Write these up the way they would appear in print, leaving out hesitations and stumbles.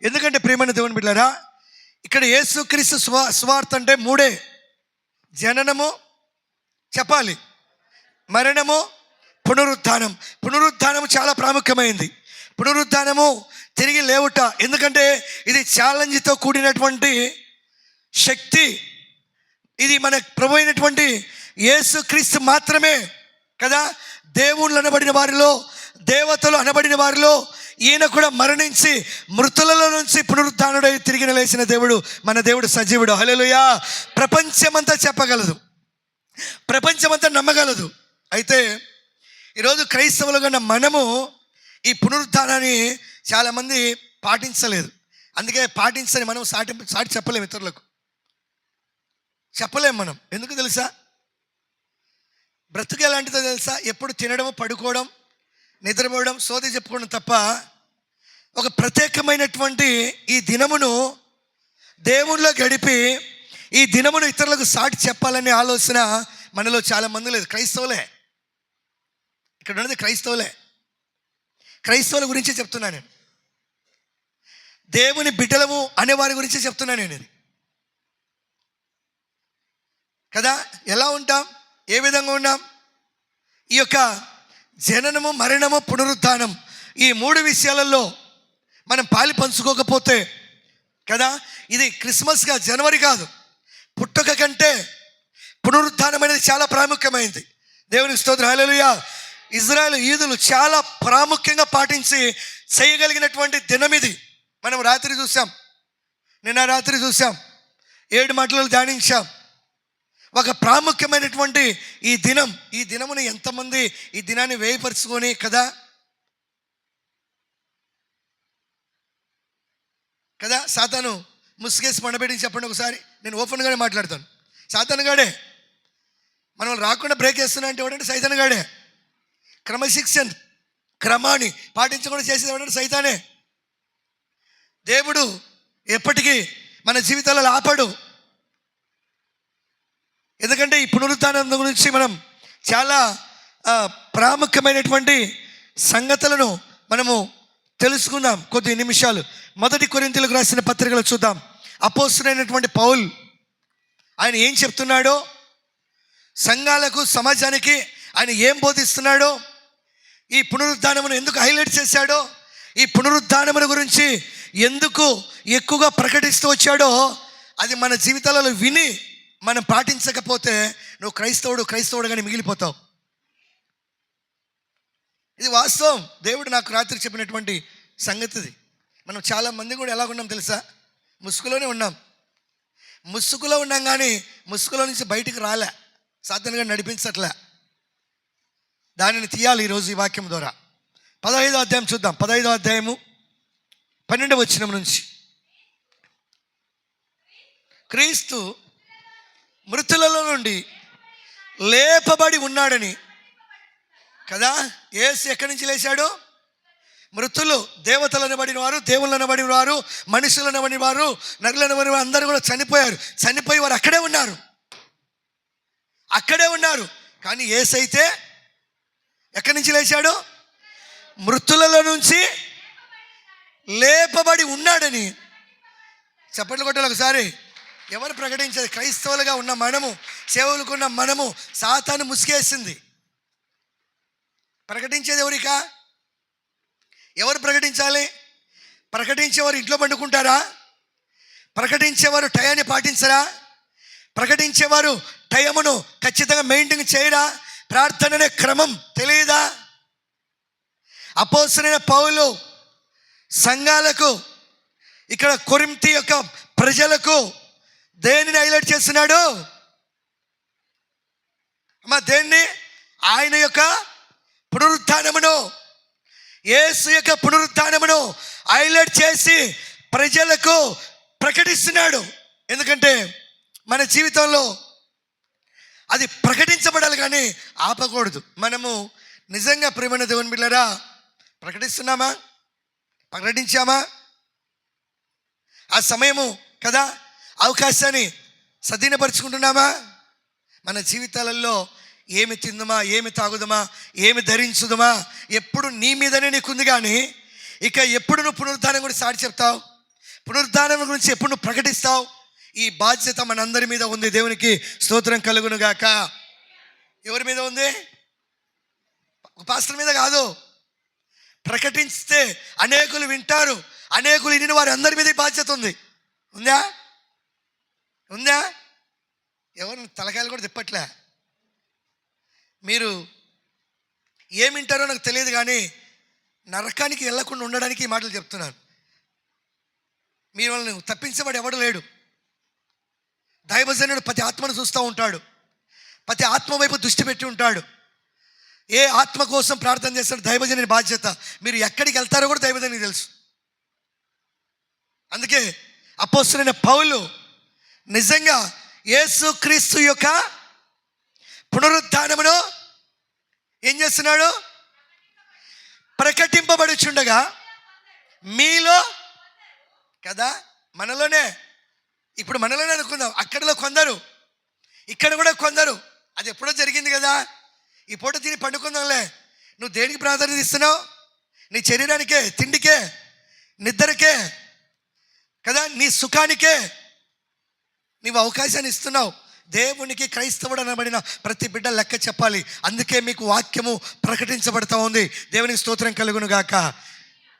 ఎందుకంటే ప్రియమైన దేవుని బిడ్డలారా, ఇక్కడ యేసుక్రీస్తు సువార్త అంటే మూడే: జననము, చెప్పాలి, మరణము, పునరుత్థానం. పునరుత్థానము చాలా ప్రాముఖ్యమైంది. పునరుత్థానము, తిరిగి లేవుట. ఎందుకంటే ఇది ఛాలెంజ్తో కూడినటువంటి శక్తి. ఇది మన ప్రభు అయినటువంటి యేసుక్రీస్తు మాత్రమే కదా. దేవుళ్ళు అనబడిన వారిలో, దేవతలు అనబడిన వారిలో ఈయన కూడా మరణించి మృతులలో నుంచి పునరుత్థానుడై తిరిగి లేచిన దేవుడు, మన దేవుడు సజీవుడు. హల్లెలూయా. ప్రపంచమంతా చెప్పగలదు, ప్రపంచమంతా నమ్మగలదు. అయితే ఈరోజు క్రైస్తవులుగా ఉన్న మనము ఈ పునరుత్థానాన్ని చాలామంది పాటించలేదు. అందుకే పాటించని మనం సాటి చెప్పలేము, ఇతరులకు చెప్పలేము మనం. ఎందుకు తెలుసా? బ్రతుకు ఎలాంటిదో తెలుసా? ఎప్పుడు తినడం, పడుకోవడం, నిద్రపోవడం, సోది చెప్పుకోవడం తప్ప ఒక ప్రత్యేకమైనటువంటి ఈ దినమును దేవుళ్ళో గడిపి ఈ దినమును ఇతరులకు సాటి చెప్పాలనే ఆలోచన మనలో చాలా మంది లేదు. క్రైస్తవులే, ఇక్కడ ఉన్నది క్రైస్తవులే. క్రైస్తవుల గురించి చెప్తున్నాను నేను. దేవుని బిడ్డలము అనే వారి గురించి చెప్తున్నాను నేను. ఇది కదా. ఎలా ఉంటాం, ఏ విధంగా ఉన్నాం? ఈ యొక్క జననము, మరణము, పునరుత్థానం, ఈ మూడు విషయాలలో మనం పాలు పంచుకోకపోతే కదా, ఇది క్రిస్మస్గా జనవరి కాదు, పుట్టుక కంటే పునరుత్థానం అనేది చాలా ప్రాముఖ్యమైనది. దేవునికి స్తోత్రం. హల్లెలూయా. ఇజ్రాయేల్ యూదులు చాలా ప్రాముఖ్యంగా పాటించి చేయగలిగినటువంటి దినం ఇది. మనం రాత్రి చూసాం, నిన్న రాత్రి చూసాం, 7 మాటలు ధ్యానించాం. ఒక ప్రాముఖ్యమైనటువంటి ఈ దినమును ఎంతమంది ఈ దినాన్ని వేయపరుచుకొని కదా కదా సాతాను ముసుగేసి పండబెట్టి చెప్పండి ఒకసారి. నేను ఓపెన్గానే మాట్లాడతాను. సాతాను గాడే మనం రాకుండా బ్రేక్ చేస్తున్నా అంటే ఎవడంటే సైతాను గాడే. క్రమశిక్షణ, క్రమాన్ని పాటించకుండా చేసేది ఎవడంటే సైతానే. దేవుడు ఎప్పటికీ మన జీవితాలలో ఆపడు. ఎందుకంటే ఈ పునరుత్థానం గురించి మనం చాలా ప్రాముఖ్యమైనటువంటి సంగతులను మనము తెలుసుకుందాం కొద్ది నిమిషాలు. 1 కొరింథీయులకు రాసిన పత్రికలు చూద్దాం. అపోస్తలుడైనటువంటి పౌలు ఆయన ఏం చెప్తున్నాడో, సంఘాలకు, సమాజానికి ఆయన ఏం బోధిస్తున్నాడో, ఈ పునరుత్థానమును ఎందుకు హైలైట్ చేశాడో, ఈ పునరుత్థానముల గురించి ఎందుకు ఎక్కువగా ప్రకటిస్తూ వచ్చాడో, అది మన జీవితాలలో విని మనం పాటించకపోతే నువ్వు క్రైస్తవుడుగానే మిగిలిపోతావు. ఇది వాస్తవం. దేవుడు నాకు రాత్రి చెప్పినటువంటి సంగతిది. మనం చాలా మంది కూడా ఎలాగున్నాం తెలుసా? ముసుగులోనే ఉన్నాం. ముసుగులో ఉన్నాం కానీ ముసుగులో నుంచి బయటికి రాలే. సాధారణంగా నడిపించట్లే. దానిని తీయాలి ఈరోజు ఈ వాక్యం ద్వారా. 15వ అధ్యాయం చూద్దాం. 15వ అధ్యాయము 12వ వచనం నుంచి. క్రీస్తు మృతులలో నుండి లేపబడి ఉన్నాడని కదా. యేసు ఎక్కడి నుంచి లేచాడు? మృతులు, దేవతలు అనబడిన వారు, దేవుళ్ళు అనబడిన వారు, మనుషులు అనబడిన వారు, నరులు అనబడిన వారు అందరూ కూడా చనిపోయారు. చనిపోయి వారు అక్కడే ఉన్నారు. కానీ యేసు అయితే ఎక్కడి నుంచి లేచాడు? మృతులలో నుంచి లేపబడి ఉన్నాడని. చప్పట్లు కొట్టాలి ఒకసారి. ఎవరు ప్రకటించేది? క్రైస్తవులుగా ఉన్న మనము, సేవకులుకున్న మనము. సాతాను ముసుగేసింది. ప్రకటించేది ఎవరికా? ఎవరు ప్రకటించాలి? ప్రకటించేవారు ఇంట్లో పండుకుంటారా? ప్రకటించేవారు టయాన్ని పాటించరా? ప్రకటించేవారు టయమును ఖచ్చితంగా మెయింటైన్ చేయరా? ప్రార్థన అనే క్రమం తెలియదా? అపోస్తలుడైన పౌలు సంఘాలకు, ఇక్కడ కొరింథీ యొక్క ప్రజలకు దేనిని హైలైట్ చేస్తున్నాడు? దేన్ని? ఆయన యొక్క పునరుత్థానమును, యేసు యొక్క పునరుత్థానమును హైలైట్ చేసి ప్రజలకు ప్రకటిస్తున్నాడు. ఎందుకంటే మన జీవితంలో అది ప్రకటించబడాలి కానీ ఆపకూడదు. మనము నిజంగా ప్రియమైన దేవుని బిడ్డలారా ప్రకటిస్తున్నామా? ప్రకటించామా? ఆ సమయము కదా, అవకాశాన్ని సద్వినియోగపరుచుకుంటున్నామా? మన జీవితాలలో ఏమి తిందుమా, ఏమి తాగుదమా, ఏమి ధరించుదమా, ఎప్పుడు నీ మీదనే నీకుంది. కానీ ఇక ఎప్పుడు నువ్వు పునరుత్థానం కూడా సాటి చెప్తావు? పునరుద్ధానం గురించి ఎప్పుడు నువ్వు ప్రకటిస్తావు? ఈ బాధ్యత మనందరి మీద ఉంది. దేవునికి స్తోత్రం కలుగును గాక. ఎవరి మీద ఉంది? పాస్టర్ మీద కాదు. ప్రకటిస్తే అనేకులు వింటారు, అనేకులు విని వారి అందరి మీద బాధ్యత ఉంది. ఉందా? ఉందా? ఎవరు తలకాయలు కూడా తిప్పట్లే. మీరు ఏమి వింటారో నాకు తెలియదు, కానీ నరకానికి వెళ్ళకుండా ఉండడానికి ఈ మాటలు చెప్తున్నాను. మీరు వాళ్ళని తప్పించబడి ఎవడు లేడు. దైవజనుడు ప్రతి ఆత్మను చూస్తూ ఉంటాడు, ప్రతి ఆత్మ వైపు దృష్టి పెట్టి ఉంటాడు. ఏ ఆత్మ కోసం ప్రార్థన చేస్తాడు దైవజనుని బాధ్యత. మీరు ఎక్కడికి వెళ్తారో కూడా దైవజనునికి తెలుసు. అందుకే అపోస్తలుడైన పౌలు నిజంగా యేసుక్రీస్తు యొక్క పునరుద్ధానమును ఏం చేస్తున్నాడు? ప్రకటింపబడుచుండగా మీలో కదా, మనలోనే, ఇప్పుడు మనలోనే అనుకుందాం. అక్కడలో కొందరు, ఇక్కడ కూడా కొందరు. అది ఎప్పుడో జరిగింది కదా. ఈ పూట తిని పండుకుందాంలే. నువ్వు దేనికి ప్రాధాన్యత ఇస్తున్నావు? నీ శరీరానికే, తిండికే, నిద్రకే కదా, నీ సుఖానికే నీవు అవకాశాన్ని ఇస్తున్నావు. దేవునికి క్రైస్తవుడు అనబడిన ప్రతి బిడ్డ లెక్క చెప్పాలి. అందుకే మీకు వాక్యము ప్రకటించబడతా ఉంది. దేవునికి స్తోత్రం కలుగును గాక.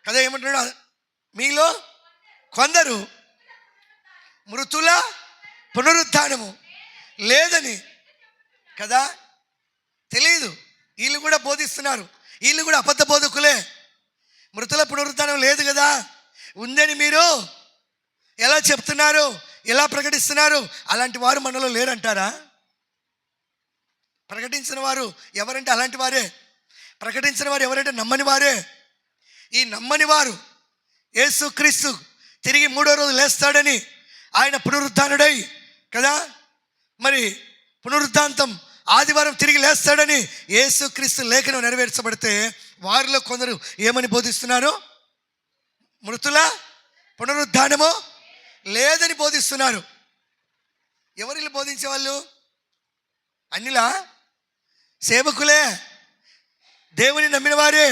కదా, ఏమంటున్నాడు? మీలో కొందరు మృతుల పునరుద్ధానము లేదని కదా తెలియదు. వీళ్ళు కూడా బోధిస్తున్నారు, వీళ్ళు కూడా అబద్ధ బోధకులే. మృతుల పునరుద్ధానం లేదు కదా, ఉందని మీరు ఎలా చెప్తున్నారు, ఎలా ప్రకటిస్తున్నారు? అలాంటి వారు మనలో లేరంటారా? ప్రకటించిన వారు ఎవరంటే అలాంటి వారే. ప్రకటించిన వారు ఎవరంటే నమ్మని వారే. ఈ నమ్మని వారు యేసుక్రీస్తు తిరిగి 3వ రోజు లేస్తాడని, ఆయన పునరుద్ధానుడై కదా, మరి పునరుద్ధాంతం ఆదివారం తిరిగి లేస్తాడని యేసుక్రీస్తు లేఖనం నెరవేర్చబడితే వారిలో కొందరు ఏమని బోధిస్తున్నారు? మృతుల పునరుద్ధానము లేదని బోధిస్తున్నారు. ఎవరిని బోధించేవాళ్ళు? అన్నిలా సేవకులే, దేవుని నమ్మిన వారే,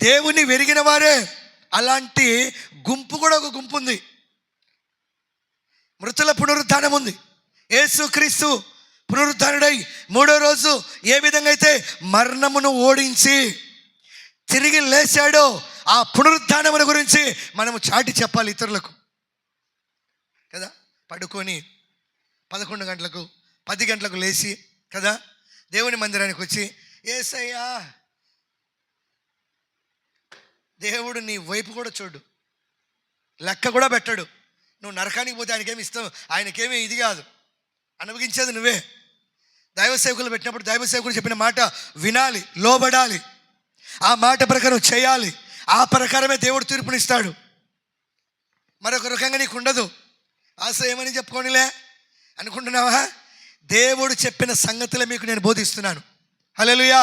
దేవుని వెరిగిన వారే. అలాంటి గుంపు కూడా ఒక గుంపు ఉంది. మృతుల పునరుద్ధానం ఉంది. యేసుక్రీస్తు పునరుద్ధానుడై 3వ రోజు ఏ విధంగా అయితే మరణమును ఓడించి తిరిగి లేచాడో ఆ పునరుద్ధానముల గురించి మనము చాటి చెప్పాలి ఇతరులకు కదా. పడుకొని 11 గంటలకు 10 గంటలకు లేచి కదా దేవుని మందిరానికి వచ్చి, యేసయ్యా, దేవుడు నీ వైపు కూడా చూడు, లెక్క కూడా పెట్టడు. నువ్వు నరకానికి పోతే ఆయనకేమి ఇస్తావు? ఆయనకేమీ ఇది కాదు, అనుభవించేది నువ్వే. దైవ సేవకులు పెట్టినప్పుడు దైవ సేవకులు చెప్పిన మాట వినాలి, లోబడాలి, ఆ మాట ప్రకారం చేయాలి. ఆ ప్రకారమే దేవుడు తీర్పునిస్తాడు. మరొక రకంగా నీకు ఉండదు. ఆశ ఏమని చెప్పుకోనిలే అనుకుంటున్నావా? దేవుడు చెప్పిన సంగతులే మీకు నేను బోధిస్తున్నాను. హల్లెలూయా.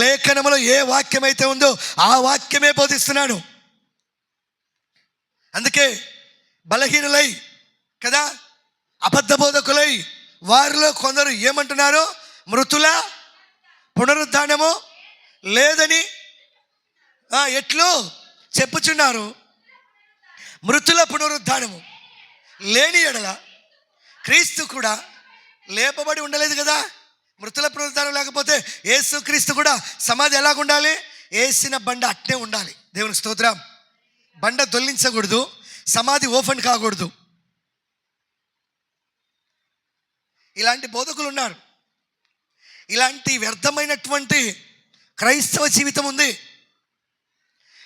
లేఖనములో ఏ వాక్యం అయితే ఉందో ఆ వాక్యమే బోధిస్తున్నాను. అందుకే బలహీనులై కదా, అబద్ధ బోధకులై వారిలో కొందరు ఏమంటున్నారు? మృతుల పునరుద్ధానము లేదని ఎట్లు చెప్పుచున్నారు. మృతుల పునరుద్ధానము లేని ఎడల క్రీస్తు కూడా లేపబడి ఉండలేదు కదా. మృతుల పునరుద్ధానం లేకపోతే యేసుక్రీస్తు కూడా సమాధి ఎలాగుండాలి? వేసిన బండ అట్నే ఉండాలి. దేవునికి స్తోత్రం. బండ దొల్లించకూడదు, సమాధి ఓపెన్ కాకూడదు. ఇలాంటి బోధకులు ఉన్నారు. ఇలాంటి వ్యర్థమైనటువంటి క్రైస్తవ జీవితం ఉంది.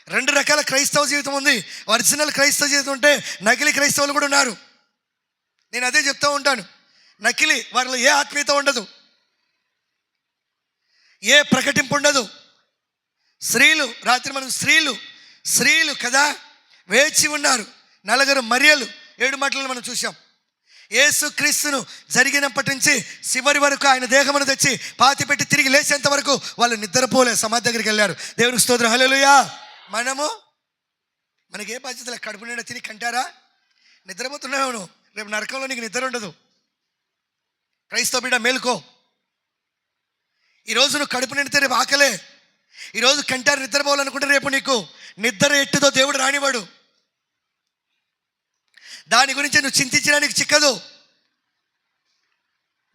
2 రకాల క్రైస్తవ జీవితం ఉంది. ఒరిజినల్ క్రైస్తవ జీవితం ఉంటే నకిలీ క్రైస్తవులు కూడా ఉన్నారు. నేను అదే చెప్తూ ఉంటాను. నకిలీ వారిలో ఏ ఆత్మీయత ఉండదు, ఏ ప్రకటింపు ఉండదు. స్త్రీలు, రాత్రి మనం స్త్రీలు కదా వేచి ఉన్నారు. 4 మరియలు 7 మాటలను మనం చూసాం. యేసుక్రీస్తును జరిగినప్పటి నుంచి చివరి వరకు ఆయన దేహమును తెచ్చి పాతి పెట్టి తిరిగి లేచేంత వరకు వాళ్ళు నిద్రపోలే, సమాధి దగ్గరికి వెళ్ళారు. దేవునికి స్తోత్రం. హల్లెలూయా. మనకి ఏ బాధ్యత? కడుపు నిండా తిని కంటారా? నిద్రపోతున్నావు. రేపు నరకంలో నీకు నిద్ర ఉండదు. క్రైస్తవ బిడ్డ మేలుకో. ఈరోజు నువ్వు కడుపు నిండితే రేపు ఆకలే. ఈరోజు కంటారు నిద్రపోవాలనుకుంటే రేపు నీకు నిద్ర ఎట్టుదో దేవుడు రానివాడు. దాని గురించి నువ్వు చింతించడానికి చిక్కదు.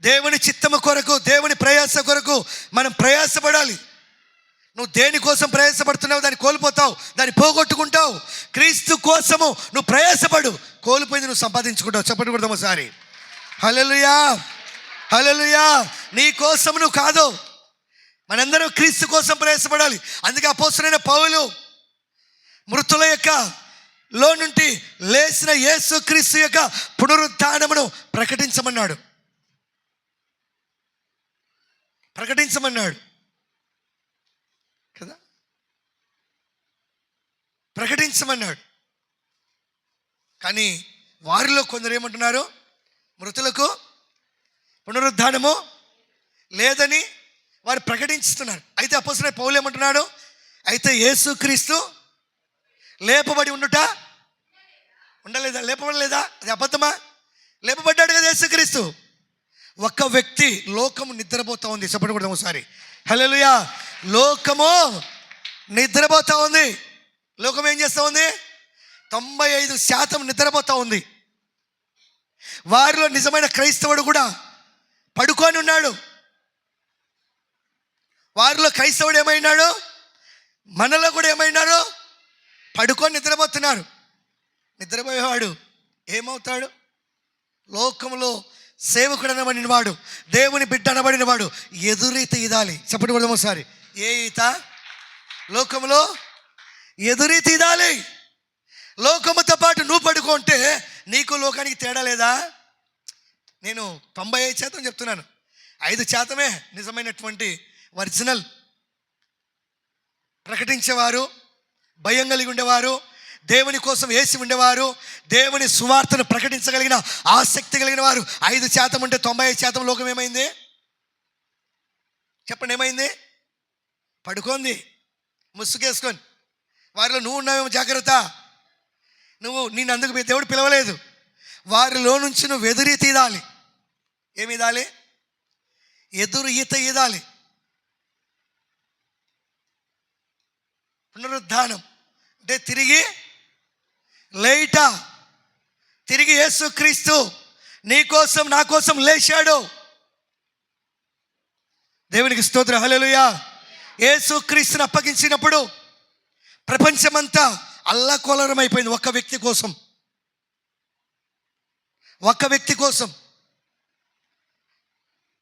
దేవుని చిత్తము కొరకు, దేవుని ప్రయాస కొరకు మనం ప్రయాసపడాలి. నువ్వు దేనికోసం ప్రయాసపడుతున్నావు దాన్ని కోల్పోతావు, దాన్ని పోగొట్టుకుంటావు. క్రీస్తు కోసము నువ్వు ప్రయాసపడు, కోల్పోయింది నువ్వు సంపాదించుకుంటావు. చెప్పండి కూడా ఒకసారి హల్లెలూయా, హల్లెలూయా. నీ కోసం నువ్వు కాదు, మనందరం క్రీస్తు కోసం ప్రయాసపడాలి. అందుకే అపోస్తలుడైన పౌలు మృతుల యొక్క లో నుండి లేచిన యేసు క్రీస్తు యొక్క పునరుత్థానమును ప్రకటించమన్నాడు. కదా, ప్రకటించమన్నాడు. కానీ వారిలో కొందరు ఏమంటున్నారు? మృతులకు పునరుద్ధానము లేదని వారు ప్రకటిస్తున్నారు. అయితే అపోస్తలుడైన పౌలు ఏమంటున్నాడు? అయితే యేసుక్రీస్తు లేపబడి ఉండలేదా? లేపబడలేదా? అది అబద్ధమా? లేపబడ్డాడు కదా యేసుక్రీస్తు. ఒక్క వ్యక్తి, లోకము నిద్రపోతా ఉంది. చెప్పండి కూడా ఒకసారి హల్లెలూయా. లోకము నిద్రపోతా ఉంది. లోకం ఏం చేస్తూ ఉంది? 95% నిద్రపోతూ ఉంది. వారిలో నిజమైన క్రైస్తవుడు కూడా పడుకొని ఉన్నాడు. వారిలో క్రైస్తవుడు ఏమైనాడు? మనలో కూడా ఏమైనాడు? పడుకొని నిద్రపోతున్నారు. నిద్రపోయేవాడు ఏమవుతాడు? లోకంలో సేవకుడు అనబడిన వాడు, దేవుని బిడ్డ అనబడిన వాడు ఎదురీత ఈదాలి. చెప్పండి కూడా ఒకసారి. ఏ ఈత? లోకంలో ఎదురీత ఈదాలి. లోకముతో పాటు నువ్వు పడుకుంటే నీకు లోకానికి తేడా లేదా? నేను 95% చెప్తున్నాను, 5% నిజమైనటువంటి ఒరిజినల్ ప్రకటించేవారు, భయం కలిగి ఉండేవారు, దేవుని కోసం వేసి ఉండేవారు, దేవుని సువార్తను ప్రకటించగలిగిన ఆసక్తి కలిగిన వారు 5% ఉంటే 95% లోకం ఏమైంది? చెప్పండి, ఏమైంది? పడుకోంది, ముసుగేసుకొని. వారిలో నువ్వు ఉన్నావేమో, జాగ్రత్త. నేను అందుకు దేవుడు పిలవలేదు. వారిలో నుంచి నువ్వు ఎదురు ఈత ఈదాలి. ఏమి ఈదాలి? ఎదురు ఈత ఈదాలి. పునరుద్ధానం అంటే తిరిగి లేట. తిరిగి యేసుక్రీస్తు నీ కోసం నా కోసం లేచాడు. దేవునికి స్తోత్రం, హల్లెలూయా. యేసుక్రీస్తుని అప్పగించినప్పుడు ప్రపంచమంతా అల్లకల్లోలం అయిపోయింది ఒక్క వ్యక్తి కోసం.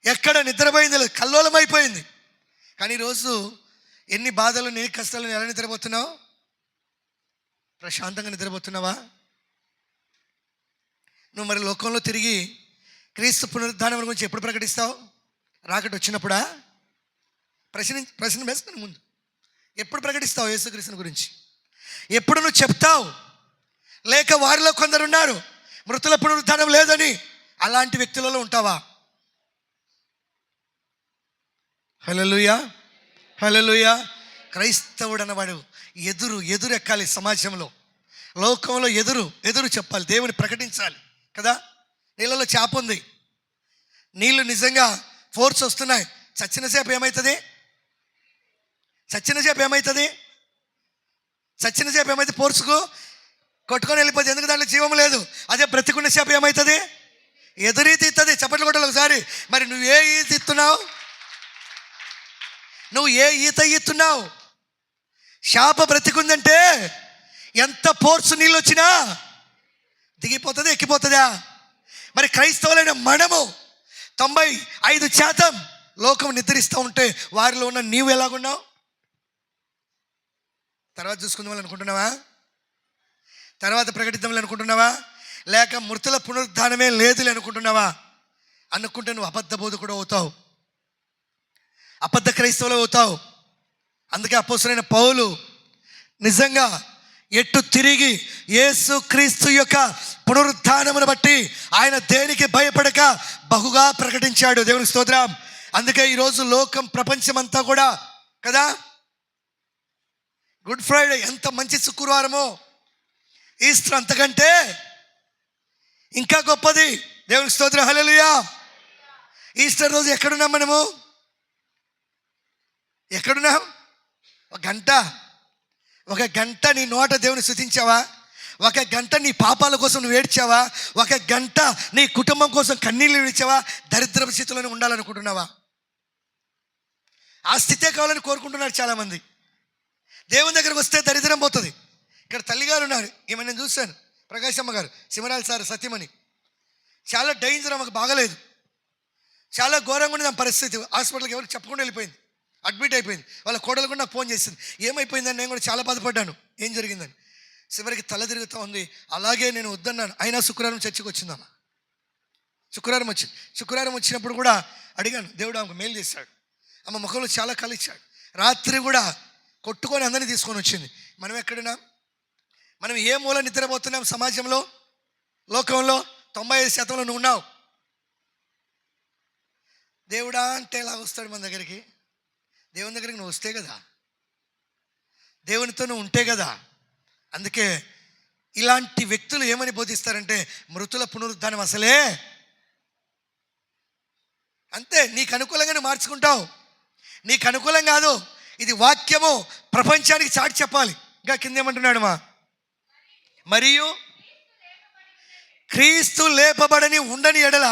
ఎక్కడ నిద్రపోయింది లేదు, కల్లోలం అయిపోయింది. కానీ ఈరోజు ఎన్ని బాధలు, ఎన్ని కష్టాలు, ఎలా నిద్రపోతున్నావు? ప్రశాంతంగా నిద్రపోతున్నావా? నువ్వు మరి లోకంలో తిరిగి క్రీస్తు పునరుద్ధానం గురించి ఎప్పుడు ప్రకటిస్తావు? రాకట వచ్చినప్పుడా? ప్రశ్న వేస్తాను ముందు. ఎప్పుడు ప్రకటిస్తావు యేసుక్రీస్తుని గురించి? ఎప్పుడు నువ్వు చెప్తావు? లేక వారిలో కొందరు ఉన్నారు మృతుల పునరుద్ధానం లేదని, అలాంటి వ్యక్తులలో ఉంటావా? హల్లెలూయా, హల్లెలూయా. క్రైస్తవుడు అన్నవాడు ఎదురు ఎక్కాలి. సమాజంలో, లోకంలో ఎదురు చెప్పాలి, దేవుని ప్రకటించాలి కదా. నీళ్ళలో చేప ఉంది, నీళ్ళు నిజంగా ఫోర్స్ వస్తున్నాయి. చచ్చిన చేప ఏమవుతుంది? చచ్చిన చేప ఏమైతే ఫోర్స్కు కొట్టుకొని వెళ్ళిపోతుంది. ఎందుకు? దాంట్లో జీవం లేదు. అదే బ్రతికున్న చేప ఏమవుతుంది? ఎదురీత ఇస్తుంది. చప్పట్లు కొట్టాలి ఒకసారి. మరి నువ్వు ఏ ఈత ఇస్తున్నావు? చేప బ్రతికుందంటే ఎంత ఫోర్స్ నీళ్ళు వచ్చినా దిగిపోతుంది, ఎక్కిపోతుందా? మరి క్రైస్తవులైన మనము 95% లోకం నిద్రిస్తూ ఉంటే వారిలో ఉన్న నీవు ఎలాగున్నావు? తర్వాత చూసుకుందామని అనుకుంటున్నావా? తర్వాత ప్రకటిద్దామని అనుకుంటున్నావా? లేక మృతుల పునరుద్ధానమే లేదులే అనుకుంటున్నావా? అనుకుంటే నువ్వు అబద్ధ బోధకుడు అవుతావు, అబద్ధ క్రైస్తవులు అవుతావు. అందుకే అపోస్తలుడైన పౌలు నిజంగా ఎట్టు తిరిగి యేసుక్రీస్తు యొక్క పునరుద్ధానమును బట్టి ఆయన దేనికి భయపడక బహుగా ప్రకటించాడు. దేవుని స్తోత్రం. అందుకే ఈరోజు లోకం, ప్రపంచమంతా కూడా కదా, గుడ్ ఫ్రైడే ఎంత మంచి శుక్రవారమో, ఈస్టర్ అంతకంటే ఇంకా గొప్పది. దేవుని స్తోత్రం, హల్లెలూయా. ఈస్టర్ రోజు ఎక్కడున్నాం మనము? ఎక్కడున్నాం? ఒక గంట నీ నోట దేవుని స్తుతించావా? ఒక గంట నీ పాపాల కోసం నువ్వు ఏడ్చావా? ఒక గంట నీ కుటుంబం కోసం కన్నీళ్ళు విడిచావా? దరిద్రపు స్థితిలోనే ఉండాలనుకుంటున్నావా? ఆ స్థితే కావాలని కోరుకుంటున్నారు చాలామంది. దేవుని దగ్గరకు వస్తే దరిద్రం పోతుంది. ఇక్కడ తల్లిగారు ఉన్నారు, ఈమె నేను చూశాను, ప్రకాశమ్మ గారు, సిమరాల్ సార్ సత్యమని. చాలా డేంజర్, ఆమెకు బాగలేదు, చాలా ఘోరంగా ఉంది ఆమె పరిస్థితి. హాస్పిటల్కి ఎవరికి చెప్పకుండా వెళ్ళిపోయింది, అడ్మిట్ అయిపోయింది. వాళ్ళ కోడలు కూడా నాకు ఫోన్ చేసింది, ఏమైపోయిందని. నేను కూడా చాలా బాధపడ్డాను, ఏం జరిగిందని. చివరికి తల తిరుగుతూ ఉంది. అలాగే నేను వద్దన్నాను, అయినా శుక్రవారం చర్చికి వచ్చిందమ్మ. శుక్రవారం వచ్చింది. శుక్రవారం వచ్చినప్పుడు కూడా అడిగాను, దేవుడు ఆమెకు మేలు చేశాడు. ఆమె ముఖంలో చాలా కలిచాడు. రాత్రి కూడా కొట్టుకొని అందరినీ తీసుకొని వచ్చింది. మనం ఎక్కడున్నా, మనం ఏ మూల నిద్రపోతున్నాం సమాజంలో, లోకంలో 95% నువ్వు ఉన్నావు. దేవుడా అంటే ఎలా వస్తాడు మన దగ్గరికి? దేవుని దగ్గరికి నువ్వు వస్తే కదా, దేవునితో నువ్వు ఉంటే కదా. అందుకే ఇలాంటి వ్యక్తులు ఏమని బోధిస్తారంటే మృతుల పునరుద్ధానం అసలే అంతే. నీకు అనుకూలంగా నువ్వు మార్చుకుంటావు, నీకు అనుకూలం కాదు. ఇది వాక్యము ప్రపంచానికి చాటి చెప్పాలి. ఇంకా కింద ఏమంటున్నాడు మరియు క్రీస్తు లేపబడని ఉండని ఎడల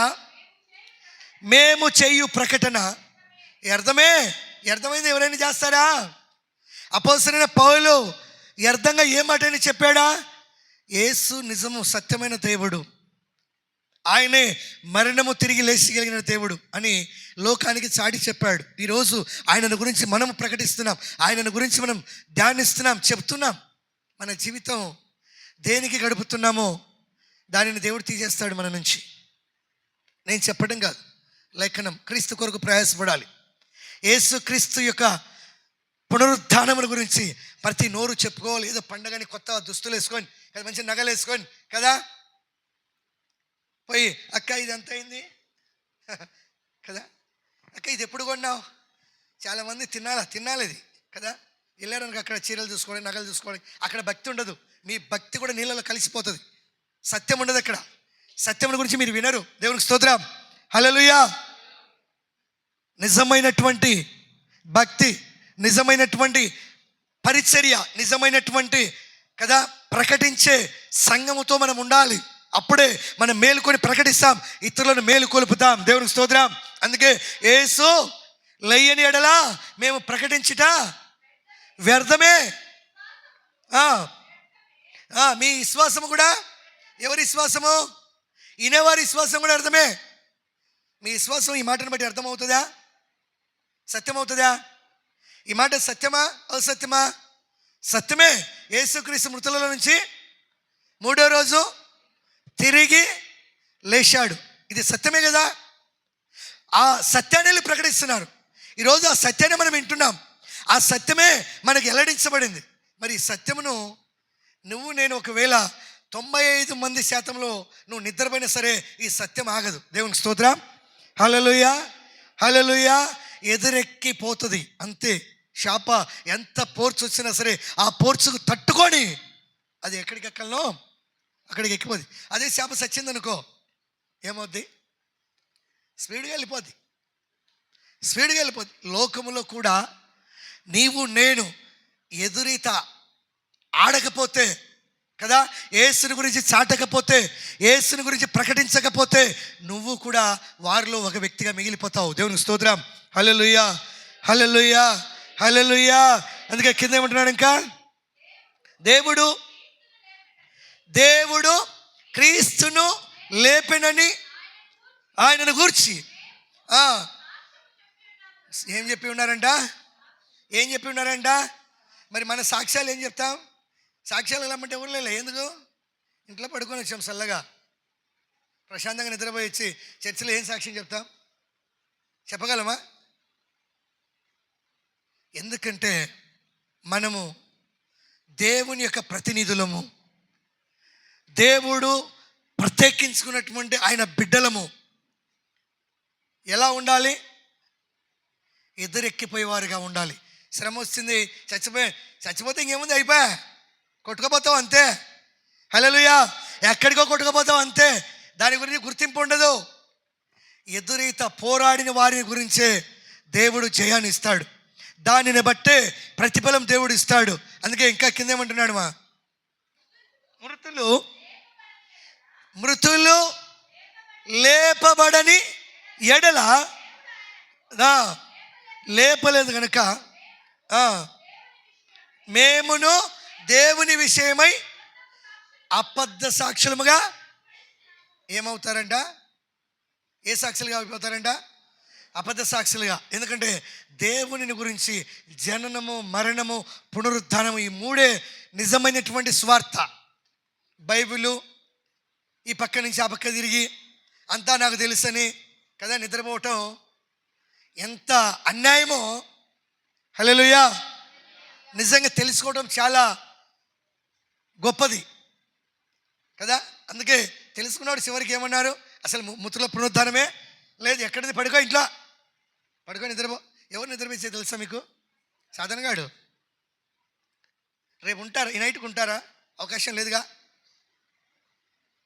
మేము చేయు ప్రకటన వ్యర్థమైంది. ఎవరైనా చేస్తారా? అపోస్తలుడైన పౌలు వ్యర్థంగా ఏ మాటని చెప్పాడా? యేసు నిజము సత్యమైన దేవుడు, ఆయనే మరణము తిరిగి లేచగలిగిన దేవుడు అని లోకానికి చాటి చెప్పాడు. ఈరోజు ఆయనను గురించి మనం ప్రకటిస్తున్నాం, ఆయనను గురించి మనం ధ్యానిస్తున్నాం, చెప్తున్నాం. మన జీవితం దేనికి గడుపుతున్నామో దానిని దేవుడు తీసేస్తాడు మన నుంచి. నేను చెప్పడం కాదు, లేఖనం. క్రీస్తు కొరకు ప్రయాసపడాలి. యేసు క్రీస్తు యొక్క పునరుద్ధానముల గురించి ప్రతి నోరు చెప్పుకోవాలి. ఏదో పండగని కొత్త దుస్తులు వేసుకొని కదా, మంచి నగలు వేసుకొని కదా పోయి, అక్క ఇది ఎంత అయింది కదా, అక్క ఇది ఎప్పుడు కొన్నావు? చాలామంది తినాలి ఇది కదా, వెళ్ళారనుకో అక్కడ చీరలు చూసుకోవడం, నగలు చూసుకోవడం. అక్కడ భక్తి ఉండదు. మీ భక్తి కూడా నీళ్ళలో కలిసిపోతుంది. సత్యం ఉండదు అక్కడ. సత్యం గురించి మీరు వినరు. దేవునికి స్తోత్రం, హల్లెలూయా. నిజమైనటువంటి భక్తి, నిజమైనటువంటి పరిచర్య, నిజమైనటువంటి కదా ప్రకటించే సంఘముతో మనం ఉండాలి. అప్పుడే మనం మేలుకొని ప్రకటిస్తాం, ఇతరులను మేలు కొలుపుతాం. దేవునికి స్తోత్రం. అందుకే యేసు లేయని ఎడల మేము ప్రకటించుట వ్యర్థమే. మీ విశ్వాసము కూడా, ఎవరి విశ్వాసము? వినేవారి విశ్వాసం కూడా అర్థమే. మీ విశ్వాసం ఈ మాటను బట్టి అర్థమవుతుందా? సత్యమవుతుందా? ఈ మాట సత్యమా అసత్యమా? సత్యమే. యేసుక్రీస్తు మృతులలో నుంచి 3వ రోజు తిరిగి లేచాడు. ఇది సత్యమే కదా. ఆ సత్యాన్ని ప్రకటిస్తున్నారు. ఈరోజు ఆ సత్యాన్ని మనం వింటున్నాం. ఆ సత్యమే మనకి వెల్లడించబడింది. మరి ఈ సత్యమును నువ్వు నేను ఒకవేళ 95% నువ్వు నిద్రపోయినా సరే ఈ సత్యం ఆగదు. దేవునికి స్తోత్రం, హల్లెలూయా, హల్లెలూయా. ఎదురెక్కిపోతుంది అంతే. శాప ఎంత పోర్చు వచ్చినా సరే ఆ పోర్చుకు తట్టుకొని అది ఎక్కడికి ఎక్కలనో అక్కడికి ఎక్కిపోద్ది. అదే శాప సచ్చింది అనుకో, ఏమవుద్ది? స్పీడ్గా వెళ్ళిపోద్ది. లోకములో కూడా నీవు నేను ఎదురీత ఆడకపోతే కదా, యేసుని గురించి చాటకపోతే, యేసుని గురించి ప్రకటించకపోతే నువ్వు కూడా వారిలో ఒక వ్యక్తిగా మిగిలిపోతావు. దేవునికి స్తోత్రం, హల్లెలూయా, హల్లెలూయా, హల్లెలూయా. అందుకే కింద ఏమంటున్నాడు ఇంకా, దేవుడు క్రీస్తును లేపెనని ఆయనను గూర్చి ఏం చెప్పి ఉన్నారంట? మరి మన సాక్ష్యాలు ఏం చెప్తాం? సాక్ష్యాలు వెళ్ళమంటే ఊళ్ళో ఎందుకు? ఇంట్లో పడుకొని వచ్చాం చల్లగా, ప్రశాంతంగా నిద్రపోయి వచ్చి చర్చిలో ఏం సాక్ష్యం చెప్తాం? చెప్పగలమా? ఎందుకంటే మనము దేవుని యొక్క ప్రతినిధులము, దేవుడు ప్రత్యేకించుకున్నటువంటి ఆయన బిడ్డలము. ఎలా ఉండాలి? ఎదురెక్కిపోయేవారుగా ఉండాలి. శ్రమ వస్తుంది, చచ్చిపోతే ఇంకేముంది, అయిపోయా, కొట్టుకుపోతావు అంతే. హల్లెలూయా. ఎక్కడికో కొట్టుకుపోతావు అంతే. దాని గురించి గుర్తింపు ఉండదు. ఎదురీత పోరాడిన వారిని గురించే దేవుడు జయాన్ని ఇస్తాడు. దానిని బట్టే ప్రతిఫలం దేవుడు ఇస్తాడు. అందుకే ఇంకా కింద ఏమంటున్నాడు మృతులు మృతులు లేపబడని ఎడల లేపలేదు కనుక మేమును దేవుని విషయమై అబద్ధ సాక్షులముగా ఏమవుతారంట? ఏ సాక్షులుగా అయిపోతారంట? అబద్ధ సాక్షులుగా. ఎందుకంటే దేవుని గురించి జననము, మరణము, పునరుద్ధానము, ఈ మూడే నిజమైనటువంటి స్వార్థ. బైబిలు ఈ పక్క నుంచి ఆ పక్క తిరిగి అంతా నాకు తెలుసని కదా నిద్రపోవటం ఎంత అన్యాయమో. హల్లెలూయా. నిజంగా తెలుసుకోవడం చాలా గొప్పది కదా. అందుకే తెలుసుకున్నాడు చివరికి ఏమన్నారు? అసలు మృతుల పునరుద్ధానమే లేదు. ఎక్కడిది? పడుకో, ఇంట్లో పడుకో, నిద్రపో. ఎవరు నిద్రపోయించే తెలుసా మీకు? సాధనగాడు. రేపు ఉంటారా? ఈ నైట్కి ఉంటారా? అవకాశం లేదుగా.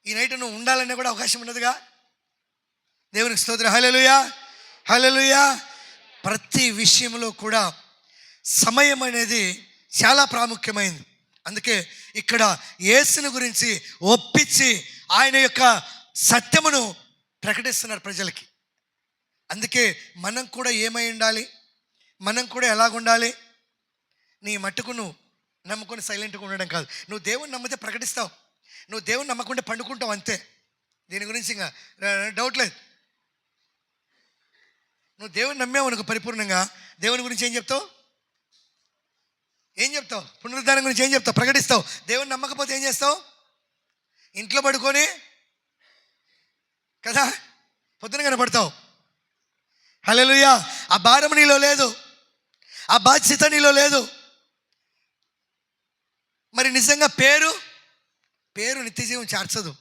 ఈ నైట్ నువ్వు ఉండాలనే కూడా అవకాశం ఉన్నదిగా. దేవునికి స్తోత్రం. హల్లెలూయా, హల్లెలూయా. ప్రతి విషయంలో కూడా సమయం అనేది చాలా ప్రాముఖ్యమైంది. అందుకే ఇక్కడ యేసుని గురించి ఒప్పించి ఆయన యొక్క సత్యమును ప్రకటిస్తున్నారు ప్రజలకి. అందుకే మనం కూడా ఏమై ఉండాలి? మనం కూడా ఎలాగుండాలి? నీ మట్టుకు నువ్వు నమ్ముకొని సైలెంట్గా ఉండడం కాదు. నువ్వు దేవుని నమ్మితే ప్రకటిస్తావు, నువ్వు దేవుని నమ్మకుంటే పండుకుంటావు, అంతే. దీని గురించి ఇంకా డౌట్ లేదు. నువ్వు దేవుని నమ్మావు అనుకో పరిపూర్ణంగా, దేవుని గురించి ఏం చెప్తావు? ఏం చెప్తావు? పునరుద్ధానం గురించి ఏం చెప్తావు? ప్రకటిస్తావు. దేవుని నమ్మకపోతే ఏం చేస్తావు? ఇంట్లో పడుకొని కదా పొద్దున కనపడతావు. హల్లెలూయా. ఆ భారం నీలో లేదు, ఆ బాధ్యత నీలో లేదు. మరి నిజంగా పేరు నిత్యజీవం చేర్చదు.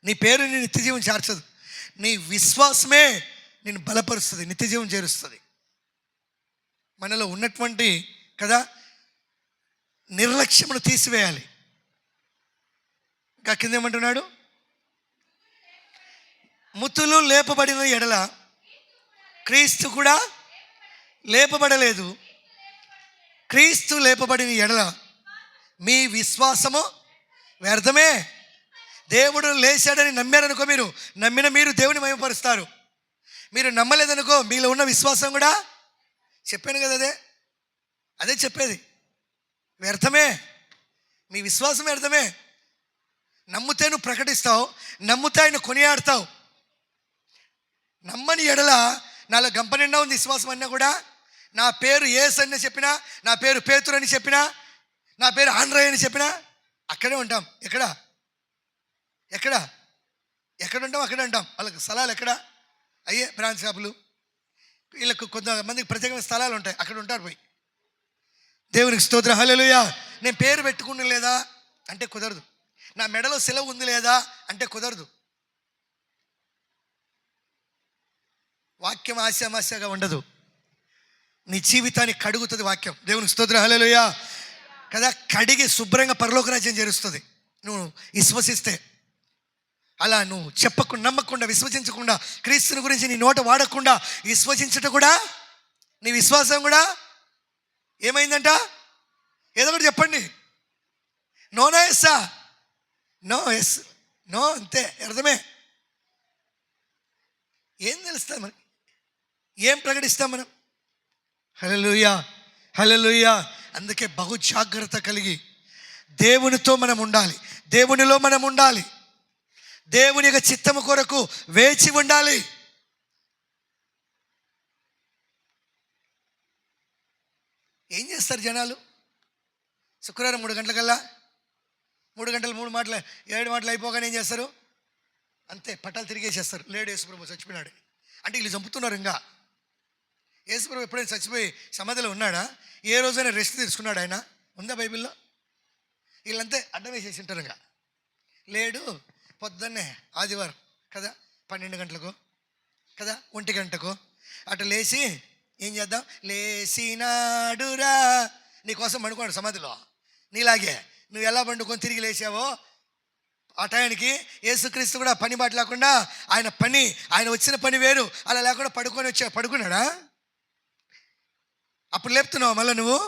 నీ పేరు నీ నిత్యజీవం చేర్చదు. నీ విశ్వాసమే నేను బలపరుస్తుంది, నిత్యజీవం చేరుస్తుంది. మనలో ఉన్నటువంటి కదా నిర్లక్ష్యమును తీసివేయాలి. ఇంకా కింద ఏమంటున్నాడు? మృతులు లేపబడిన ఎడల క్రీస్తు కూడా లేపబడలేదు. క్రీస్తు లేపబడిన ఎడల మీ విశ్వాసము వ్యర్థమే. దేవుడు లేచాడని నమ్మారనుకో, మీరు దేవుని మహిమపరుస్తారు. మీరు నమ్మలేదనుకో, మీలో ఉన్న విశ్వాసం కూడా, చెప్పాను కదా, అదే చెప్పేది, వ్యర్థమే. మీ విశ్వాసం వ్యర్థమే. నమ్మితే నువ్వు ప్రకటిస్తావు, నమ్మితే ఆయన కొనియాడతావు. నమ్మని ఎడల నాలో గంప నిండా ఉంది విశ్వాసం అన్నా కూడా, నా పేరు యేసు అని చెప్పినా, నా పేరు పేతురు అని చెప్పినా, నా పేరు ఆండ్రయ్య అని చెప్పినా అక్కడే ఉంటాం. ఎక్కడ ఉంటాం? అక్కడే ఉంటాం. వాళ్ళకి స్థలాలు ఎక్కడ? అయ్యే బ్రాంచ్ షాపులు. వీళ్ళకు కొంతమందికి ప్రత్యేకమైన స్థలాలు ఉంటాయి, అక్కడ ఉంటారు పోయి. దేవునికి స్తోత్రం. హల్లెలూయా. నేను పేరు పెట్టుకుని లేదా అంటే కుదరదు. నా మెడలో సెలవు ఉంది లేదా అంటే కుదరదు. వాక్యం ఆశామాశాగా ఉండదు. నీ జీవితాన్ని కడుగుతుంది వాక్యం. దేవునికి స్తోత్రం. హల్లెలూయా కదా. కడిగి శుభ్రంగా పరలోక రాజ్యం చేరుస్తుంది నువ్వు విశ్వసిస్తే. అలా నువ్వు చెప్పకుండా, నమ్మకుండా, విశ్వసించకుండా, క్రీస్తుని గురించి నీ నోట వాడకుండా విశ్వసించటం కూడా, నీ విశ్వాసం కూడా ఏమైందంట? ఏదో ఒకటి చెప్పండి. నోనా ఎస్సా? నో ఎస్, నో, అంతే. అర్థమే. ఏం తెలుస్తుంది మనకి? ఏం ప్రకటిస్తాం మనం? హల్లెలూయా, హల్లెలూయా. అందుకే బహు జాగ్రత్త కలిగి దేవునితో మనం ఉండాలి, దేవునిలో మనం ఉండాలి, దేవుని యొక్క చిత్తము కొరకు వేచి ఉండాలి. ఏం చేస్తారు జనాలు? శుక్రవారం 3 గంటలకల్లా 3 గంటలు 3 మాటలు 7 మాటలు అయిపోగానే ఏం చేస్తారు? అంతే, పట్టాలు తిరిగేసేస్తారు. లేడు యేసుప్రభు చచ్చిపోయినాడు అంటే వీళ్ళు చంపుతున్నారు. ఇంకా యేసుప్రభు ఎప్పుడైనా చచ్చిపోయి సమాధిలో ఉన్నాడా? ఏ రోజైనా రెస్ట్ తీసుకున్నాడు ఆయన? ఉందా బైబిల్లో? వీళ్ళంతే అడ్డం వేసేసి ఉంటారు. ఇంకా లేడు. పొద్దున్నే ఆదివారం కదా 12 గంటలకు కదా 1 గంటకు అటు లేచి ఏం చేద్దాం? లేచినాడురా నీకోసం పండుకోండి సమాధిలో. నీలాగే నువ్వు ఎలా పండుకొని తిరిగి లేచావో ఆ టయానికి యేసుక్రీస్తు కూడా పని బాట లేకుండా ఆయన వచ్చిన పని వేరు, అలా లేకుండా పడుకున్నాడా? అప్పుడు లేపుతున్నావు మళ్ళీ నువ్వు.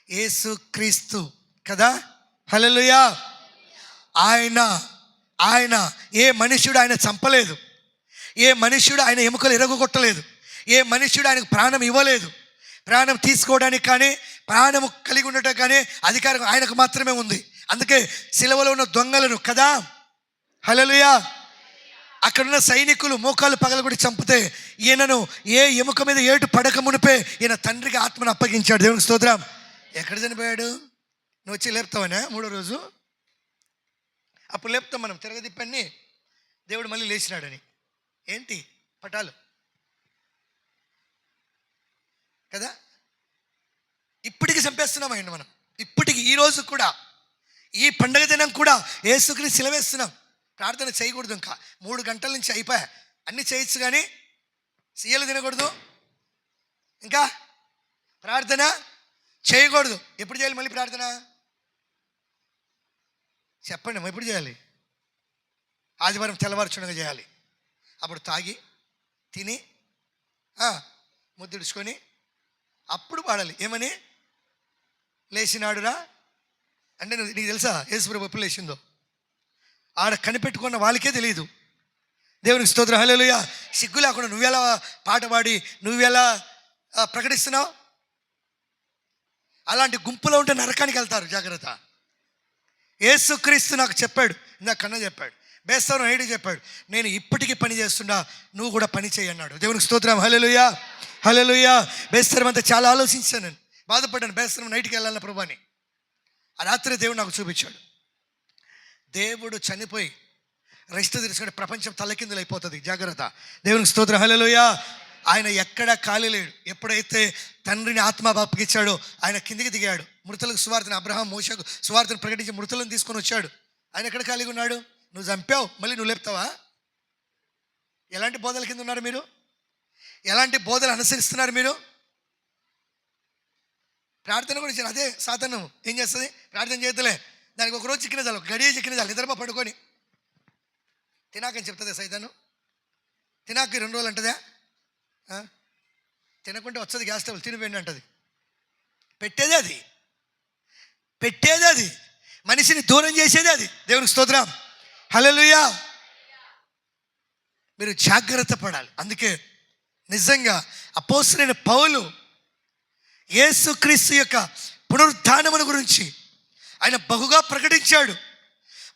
యేసుక్రీస్తు కదా హల్లెలూయా. ఆయన ఆయన ఏ మనుష్యుడు ఆయన చంపలేదు, ఏ మనుష్యుడు ఆయన ఎముకలు ఎరగొట్టలేదు, ఏ మనుష్యుడు ఆయనకు ప్రాణం ఇవ్వలేదు. ప్రాణం తీసుకోవడానికి కానీ ప్రాణము కలిగి ఉండటం కానీ అధికారం ఆయనకు మాత్రమే ఉంది. అందుకే సిలువలో ఉన్న దొంగలను కదా, హల్లెలూయా, అక్కడున్న సైనికులు మోకాలు పగలగొట్టి చంపితే ఈయనను ఏ ఎముక మీద ఏటు పడక మునిపే ఈయన తండ్రికి ఆత్మను అప్పగించాడు. దేవునికి స్తోత్రం. ఎక్కడ చనిపోయాడు? నువ్వు వచ్చి లేపుతావనే మూడో రోజు, అప్పుడు లేపుతాం మనం తిరగదిప్పని దేవుడు మళ్ళీ లేచినాడని. ఏంటి పటాలు కదా, ఇప్పటికి చంపేస్తున్నాం ఆయన మనం. ఇప్పటికి ఈరోజు కూడా ఈ పండగ దినం కూడా యేసుక్రీస్తు సిలువేస్తున్నాం. ప్రార్థన చేయకూడదు. ఇంకా 3 గంటల నుంచి అయిపోయా, అన్నీ చేయొచ్చు కానీ సీయలు తినకూడదు, ఇంకా ప్రార్థన చేయకూడదు. ఎప్పుడు చేయాలి మళ్ళీ ప్రార్థన? చెప్పండి ఎప్పుడు చేయాలి? ఆదివారం తెల్లవారుచుండగా చేయాలి. అప్పుడు తాగి తిని ముద్దుడుచుకొని అప్పుడు పాడాలి. ఏమని? లేచినాడురా అంటే నీకు తెలుసా యేసుప్రభు ఎప్పుడు లేచిందో? ఆడ కనిపెట్టుకున్న వాళ్ళకే తెలియదు. దేవునికి స్తోత్రం. హల్లెలూయా. సిగ్గు లేకుండా నువ్వెలా పాట పాడి నువ్వెలా ప్రకటిస్తున్నావు? అలాంటి గుంపులో ఉంటే నరకానికి వెళ్తారు. జాగ్రత్త. యేసుక్రీస్తు నాకు చెప్పాడు, ఇందాక కన్నా చెప్పాడు, బేస్తవరం ఐడి చెప్పాడు, నేను ఇప్పటికీ పని చేస్తున్నా, నువ్వు కూడా పని చేయి అన్నాడు. దేవునికి స్తోత్రం. హల్లెలూయా, హల్లెలూయా. బేస్తరం అంతా చాలా ఆలోచించాను, నేను బాధపడ్డాను. బేస్తరం నైట్కి వెళ్ళాలన్న ప్రభుని ఆ రాత్రి దేవుడు నాకు చూపించాడు. దేవుడు చనిపోయి రెస్ట్ తీసుకుంటే ప్రపంచం తలకిందులు అయిపోతుంది. జాగ్రత్త. దేవునికి స్తోత్రం. హల్లెలూయా. ఆయన ఎక్కడా ఖాళీ లేడు. ఎప్పుడైతే తండ్రిని ఆత్మ అప్పగించాడో ఆయన కిందికి దిగాడు. మృతులకు సువార్తను, అబ్రహాం మోషకు సువార్తను ప్రకటించి మృతులను తీసుకొని వచ్చాడు. ఆయన ఎక్కడ ఖాళీగా ఉన్నాడు? నువ్వు చంపావు, మళ్ళీ నువ్వు లేపుతావా? ఎలాంటి బోధల కింద ఉన్నారు మీరు? ఎలాంటి బోధలు అనుసరిస్తున్నారు మీరు? ప్రార్థన కూడా ఇచ్చారు. అదే సాతాను ఏం చేస్తుంది? ప్రార్థన చేయతలే, దానికి ఒకరోజు చిక్కిన చాలు, గడియ చిక్కిన చాలు, నిద్రపా పడుకొని తినాకని చెప్తుంది సైతాను. తినాక 2 రోజులు అంటదా? తినకుంటే వచ్చేది గ్యాస్ స్టవ్ తినిపోయింది అంటది. పెట్టేది అది, పెట్టేది అది, మనిషిని దూరం చేసేది అది. దేవునికి స్తోత్రం. హల్లెలూయా. మీరు జాగ్రత్త పడాలి. అందుకే నిజంగా అపోస్తలుడైన పౌలు యేసుక్రీస్తు యొక్క పునరుద్ధానమును గురించి ఆయన బహుగా ప్రకటించాడు,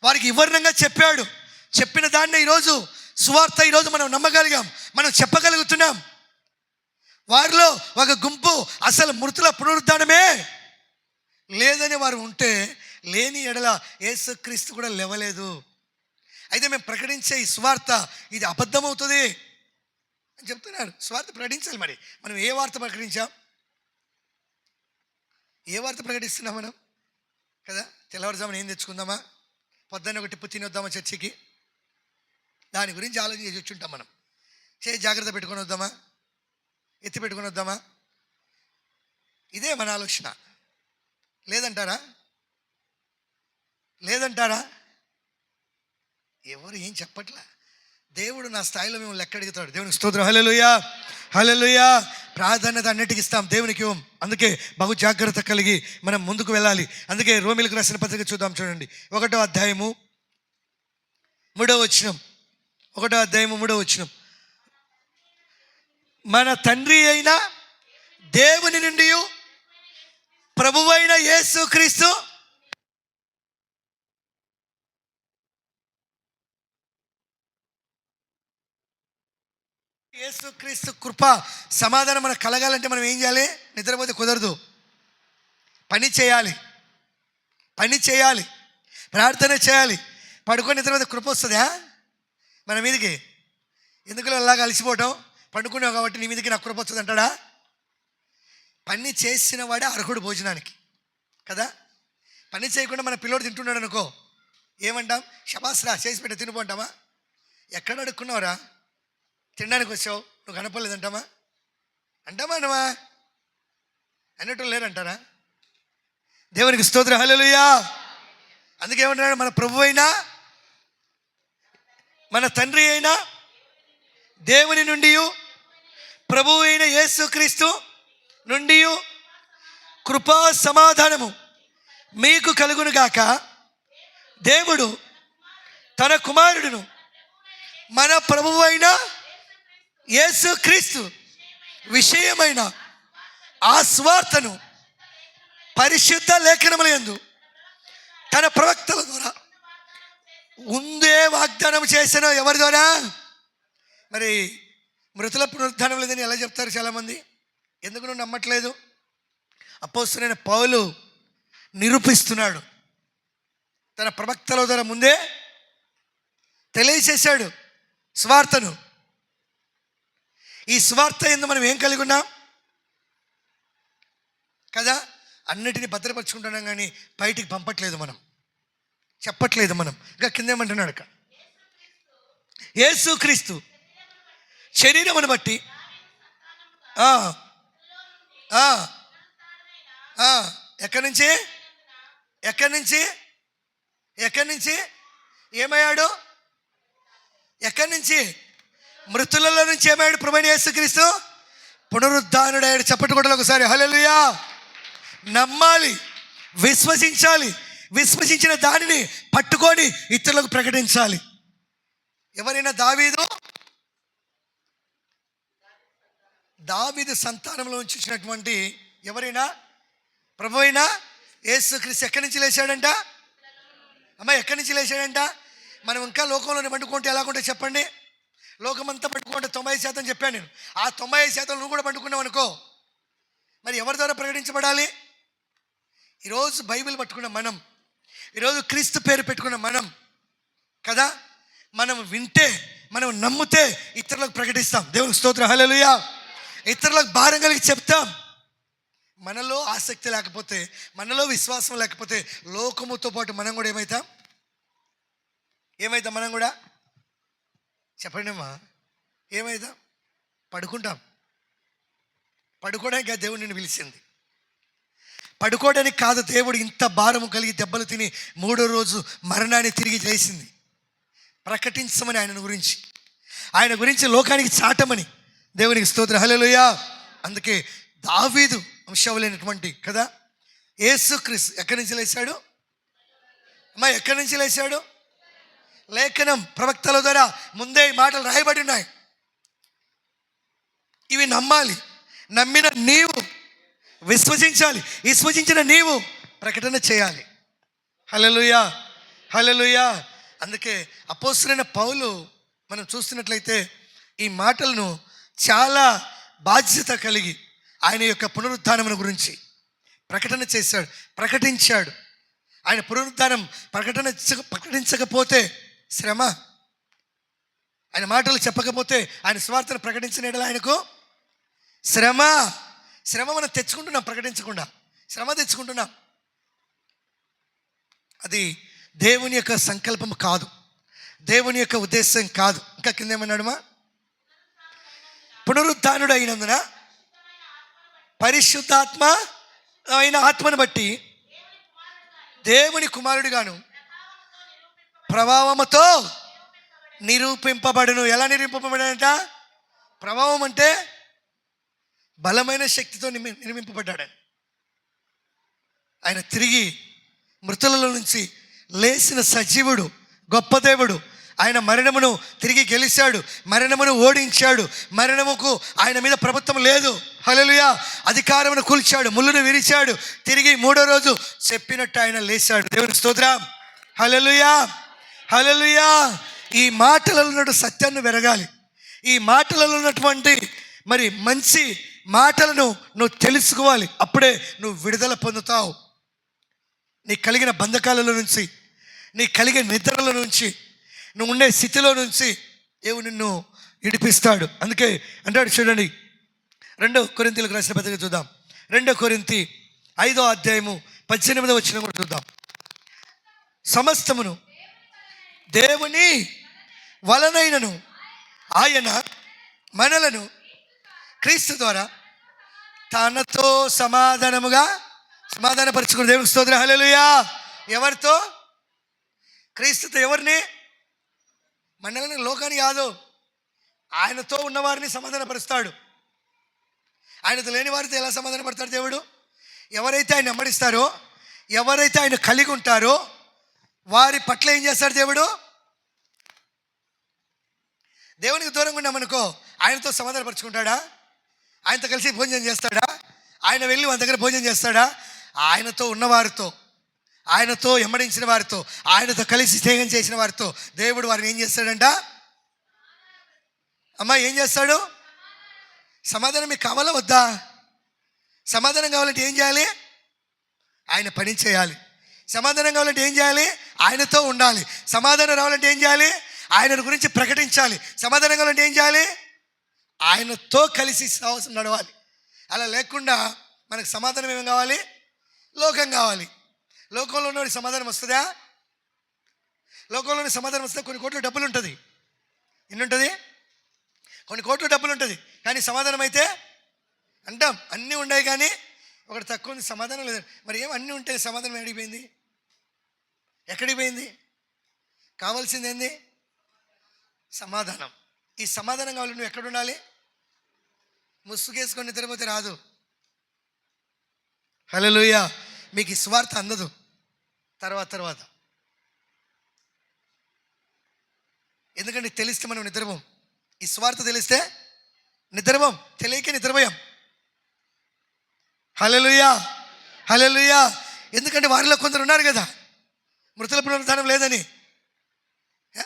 వారికి వివరణంగా చెప్పాడు. చెప్పిన దాన్ని ఈరోజు సువార్త ఈరోజు మనం నమ్మగలిగాం, మనం చెప్పగలుగుతున్నాం. వారిలో ఒక గుంపు అసలు మృతుల పునరుద్ధానమే లేదని వారు ఉంటే, లేని ఎడల యేసుక్రీస్తు కూడా లేవలేదు. అయితే మేము ప్రకటించే ఈ సువార్త ఇది అబద్ధమవుతుంది అని చెప్తున్నారు. సువార్త ప్రకటించాలి. మరి మనం ఏ వార్త ప్రకటించాం? ఏ వార్త ప్రకటిస్తున్నాం మనం? కదా, తెల్లవారుజామున ఏం తెచ్చుకుందామా, పొద్దున్న ఒక టిప్పు తినొద్దామా చర్చికి, దాని గురించి ఆలోచన చేసి వచ్చుంటాం మనం. జాగ్రత్త పెట్టుకొని వద్దామా, ఎత్తి పెట్టుకొని వద్దామా, ఇదే మన ఆలోచన. లేదంటారా? లేదంటారా? ఎవరు ఏం చెప్పట్లా. దేవుడు నా స్థాయిలో మేము లెక్క అడుగుతాడు. దేవునికి స్తోత్రం. హల్లెలూయా, హల్లెలూయా. ప్రాధాన్యత అన్నిటికి ఇస్తాం, దేవునికి ఇవ్వం. అందుకే బహు జాగ్రత్త కలిగి మనం ముందుకు వెళ్ళాలి. అందుకే రోమీయులకు రాసిన పత్రిక చూద్దాం. చూడండి, 1వ అధ్యాయము 3వ వచనం. 1వ అధ్యాయము 3వ వచనం. మన తండ్రి అయిన దేవుని నుండి ప్రభువైన యేసుక్రీస్తు యేసుక్రీస్తు కృప సమాధానం మనకు కలగాలంటే మనం ఏం చేయాలి? నిద్రపోతే కుదరదు, పని చేయాలి, పని చేయాలి, ప్రార్థన చేయాలి. పడుకొని నిద్రపోతే కృప వస్తుందా మన మీదకి? ఎందుకు అలాగా అలసిపోవటం? పండుకున్నావు కాబట్టి నీ మీదకి నాకు కృప వస్తుంది అంటాడా? పని చేసిన వాడే అర్హుడు భోజనానికి కదా. పని చేయకుండా మన పిల్లోడు తింటున్నాడు అనుకో, ఏమంటాం? శబాస్రా చేసి పెట్టి తినిపోంటామా? ఎక్కడ అడుక్కున్నావురా, తినడానికి వచ్చావు, నువ్వు కనపడలేదంటామా? అంటామా అనమా? అన్నట్టు లేరంటారా? దేవునికి స్తోత్రం. హల్లెలూయా. అందుకేమంటున్నాడు? మన ప్రభు అయినా మన తండ్రి అయినా దేవుని నుండి ప్రభువు అయిన యేసుక్రీస్తు నుండి కృపా సమాధానము మీకు కలుగును గాక. దేవుడు తన కుమారుడును మన ప్రభువైన యేసు క్రీస్తు విషయమైన ఆ స్వార్థను పరిశుద్ధ లేఖనములందు తన ప్రవక్తల ద్వారా ముందే వాగ్దానం చేసిన ఎవరి ద్వారా? మరి మృతుల పునరుద్ధానం లేదని ఎలా చెప్తారు చాలామంది? ఎందుకు నువ్వు నమ్మట్లేదు? అపోస్తలుడైన పౌలు నిరూపిస్తున్నాడు. తన ప్రవక్తల ద్వారా ముందే తెలియచేశాడు స్వార్థను. ఈ స్వార్థ ఎందు మనం ఏం కలిగి ఉన్నాం కదా? అన్నిటినీ భద్రపరుచుకుంటున్నాం కానీ బయటికి పంపట్లేదు, మనం చెప్పట్లేదు. మనం ఇంకా కింద ఏమంటున్నాడు? యేసుక్రీస్తు శరీరమును బట్టి ఎక్కడి నుంచి ఏమయ్యాడు? ఎక్కడి నుంచి? మృతులలో నుంచి ఏమయ్యాడు? ప్రభువైన యేసుక్రీస్తు పునరుద్ధానుడయ్యాడు. చప్పటి కొట్టాలి ఒకసారి. హల్లెలూయా. నమ్మాలి, విశ్వసించాలి. విశ్వసించిన దానిని పట్టుకొని ఇతరులకు ప్రకటించాలి. ఎవరైనా దావీదు సంతానంలో ఉంచినటువంటి ఎవరైనా ప్రభువైన యేసుక్రీస్తు ఎక్కడి నుంచి లేచాడంట? అమ్మ, ఎక్కడి నుంచి లేచాడంట? మనం ఇంకా లోకంలోనే పండుకుంటే ఎలాగుంటే చెప్పండి? లోకమంతా పండుకుంటే 90% చెప్పాను నేను. ఆ 90% నువ్వు కూడా పండుకున్నావు అనుకో, మరి ఎవరి ద్వారా ప్రకటించబడాలి? ఈరోజు బైబిల్ పట్టుకున్న మనం, ఈరోజు క్రీస్తు పేరు పెట్టుకున్న మనం కదా, మనం వింటే, మనం నమ్మితే ఇతరులకు ప్రకటిస్తాం. దేవునికి స్తోత్రం. హల్లెలూయా. ఇతరులకు భారం కలిగి చెప్తాం. మనలో ఆసక్తి లేకపోతే, మనలో విశ్వాసం లేకపోతే లోకముతో పాటు మనం కూడా ఏమవుతాం? మనం కూడా చెప్పండి అమ్మా, ఏమవుతాం? పడుకుంటాం. పడుకోవడానికి దేవుడు నిన్ను పిలిచింది. పడుకోవడానికి కాదు. దేవుడు ఇంత భారము కలిగి దెబ్బలు తిని 3వ రోజు మరణాన్ని తిరిగి చేసింది ప్రకటించమని, ఆయన గురించి లోకానికి చాటమని. దేవునికి స్తోత్రం. హల్లెలూయా. అందుకే దావీదు వంశంలోనటువంటి కదా యేసుక్రీస్తు ఎక్కడి నుంచి లేచాడు? అమ్మా, ఎక్కడి నుంచి లేచాడు? లేఖనం ప్రవక్తల ద్వారా ముందే ఈ మాటలు రాయబడి ఉన్నాయి. ఇవి నమ్మాలి. నమ్మిన నీవు విశ్వసించాలి. విశ్వసించిన నీవు ప్రకటన చేయాలి. హల్లెలూయా, హల్లెలూయా. అందుకే అపోస్తలుడైన పౌలు మనం చూస్తున్నట్లయితే ఈ మాటలను చాలా బాధ్యత కలిగి ఆయన యొక్క పునరుద్ధానమును గురించి ప్రకటన చేశాడు, ప్రకటించాడు. ఆయన పునరుద్ధానం ప్రకటించకపోతే శ్రమ. ఆయన మాటలు చెప్పకపోతే, ఆయన స్వార్థను ప్రకటించిన యెడల ఆయనకు శ్రమ. మనం తెచ్చుకుంటున్నాం, ప్రకటించకుండా శ్రమ తెచ్చుకుంటున్నాం. అది దేవుని యొక్క సంకల్పం కాదు, దేవుని యొక్క ఉద్దేశం కాదు. ఇంకా కింద ఏమన్నాడుమా? పునరుద్ధానుడు అయినందున పరిశుద్ధాత్మ అయిన ఆత్మను బట్టి దేవుని కుమారుడిగాను ప్రభావముతో నిరూపింపబడును. ఎలా నిరూపింపబడాడంట? ప్రభావం అంటే బలమైన శక్తితో నిర్మింపబడ్డాడు. ఆయన తిరిగి మృతులలో నుంచి లేచిన సజీవుడు, గొప్ప దేవుడు. ఆయన మరణమును తిరిగి గెలిచాడు, మరణమును ఓడించాడు. మరణముకు ఆయన మీద ప్రభుత్వం లేదు. హల్లెలూయా. అధికారమును కూల్చాడు, ముళ్ళును విరిచాడు. తిరిగి 3వ రోజు చెప్పినట్టు ఆయన లేచాడు. దేవునికి స్తోత్రం. హల్లెలూయా, హల్లెలూయా. ఈ మాటలలో ఉన్న సత్యాన్ని వెరగాలి. ఈ మాటలలో ఉన్నటువంటి మరి మంచి మాటలను నువ్వు తెలుసుకోవాలి. అప్పుడే నువ్వు విడుదల పొందుతావు. నీకు కలిగిన బంధకాలలో నుంచి, నీకు కలిగిన నిద్రల నుంచి, నువ్వు ఉండే స్థితిలో నుంచి దేవుడు నిన్ను విడిపిస్తాడు. అందుకే అంటాడు చూడండి, 2 కొరింథీయులకు రాసిన పత్రిక చూద్దాం. 2 కొరింథీ 5వ అధ్యాయము 18వ వచనం కూడా చూద్దాం. సమస్తమును దేవుని వలనైనను ఆయన మనలను క్రీస్తు ద్వారా తనతో సమాధానపరుచుకుని. దేవునికి స్తోత్రం. హల్లెలూయా. ఎవరితో? క్రీస్తుతో. ఎవరిని? మనల్ని, లోకాన్ని కాదు. ఆయనతో ఉన్నవారిని సమాధానపరుస్తాడు. ఆయనతో లేని వారితో ఎలా సమాధానపడతాడు దేవుడు? ఎవరైతే ఆయన వెంబడిస్తారో, ఎవరైతే ఆయన కలిగి ఉంటారో వారి పట్ల ఏం చేస్తాడు దేవుడు? దేవునికి దూరంగా ఉన్నామనుకో ఆయనతో సమాధానపరుచుకుంటాడా? ఆయనతో కలిసి భోజనం చేస్తాడా? ఆయన వెళ్ళి వాళ్ళ దగ్గర భోజనం చేస్తాడా? ఆయనతో ఉన్నవారితో, ఆయనతో ఎమ్మడించిన వారితో, ఆయనతో కలిసి స్నేహం చేసిన వారితో దేవుడు వారిని ఏం చేస్తాడంట? అమ్మా ఏం చేస్తాడు? సమాధానం మీకు కావాలా వద్దా? సమాధానం కావాలంటే ఏం చేయాలి? ఆయన పని చేయాలి. సమాధానం కావాలంటే ఏం చేయాలి? ఆయనతో ఉండాలి. సమాధానం రావాలంటే ఏం చేయాలి? ఆయన గురించి ప్రకటించాలి. సమాధానం కావాలంటే ఏం చేయాలి? ఆయనతో కలిసి సాహసం నడవాలి. అలా లేకుండా మనకు సమాధానం ఏం కావాలి? లోకం కావాలి. లోకంలో ఉన్నవాడికి సమాధానం వస్తుందా? లోకంలోని సమాధానం వస్తే కొన్ని కోట్ల డబ్బులు ఉంటుంది. ఎన్ని ఉంటుంది? కొన్ని కోట్ల డబ్బులు ఉంటుంది. కానీ సమాధానం అయితే అంటాం అన్నీ ఉన్నాయి కానీ ఒకటి తక్కువ ఉంది, సమాధానం లేదు. మరి ఏం అన్నీ ఉంటే సమాధానం ఎక్కడిపోయింది? ఎక్కడికి పోయింది? కావాల్సింది ఏంది? సమాధానం. ఈ సమాధానం కావాలి. నువ్వు ఎక్కడ ఉండాలి? ముసుగేసుకొని నిద్రపోతే రాదు. హల్లెలూయా. మీకు ఈ స్వార్థ అందదు. తర్వాత ఎందుకంటే తెలిస్తే మనం నిద్రపోం. ఈ స్వార్థ తెలిస్తే నిద్రపోం, తెలియక నిద్రపోయాం. హల్లెలూయా, హల్లెలూయా. ఎందుకంటే వారిలో కొందరు ఉన్నారు కదా, మృతుల పునరుద్ధానం లేదని.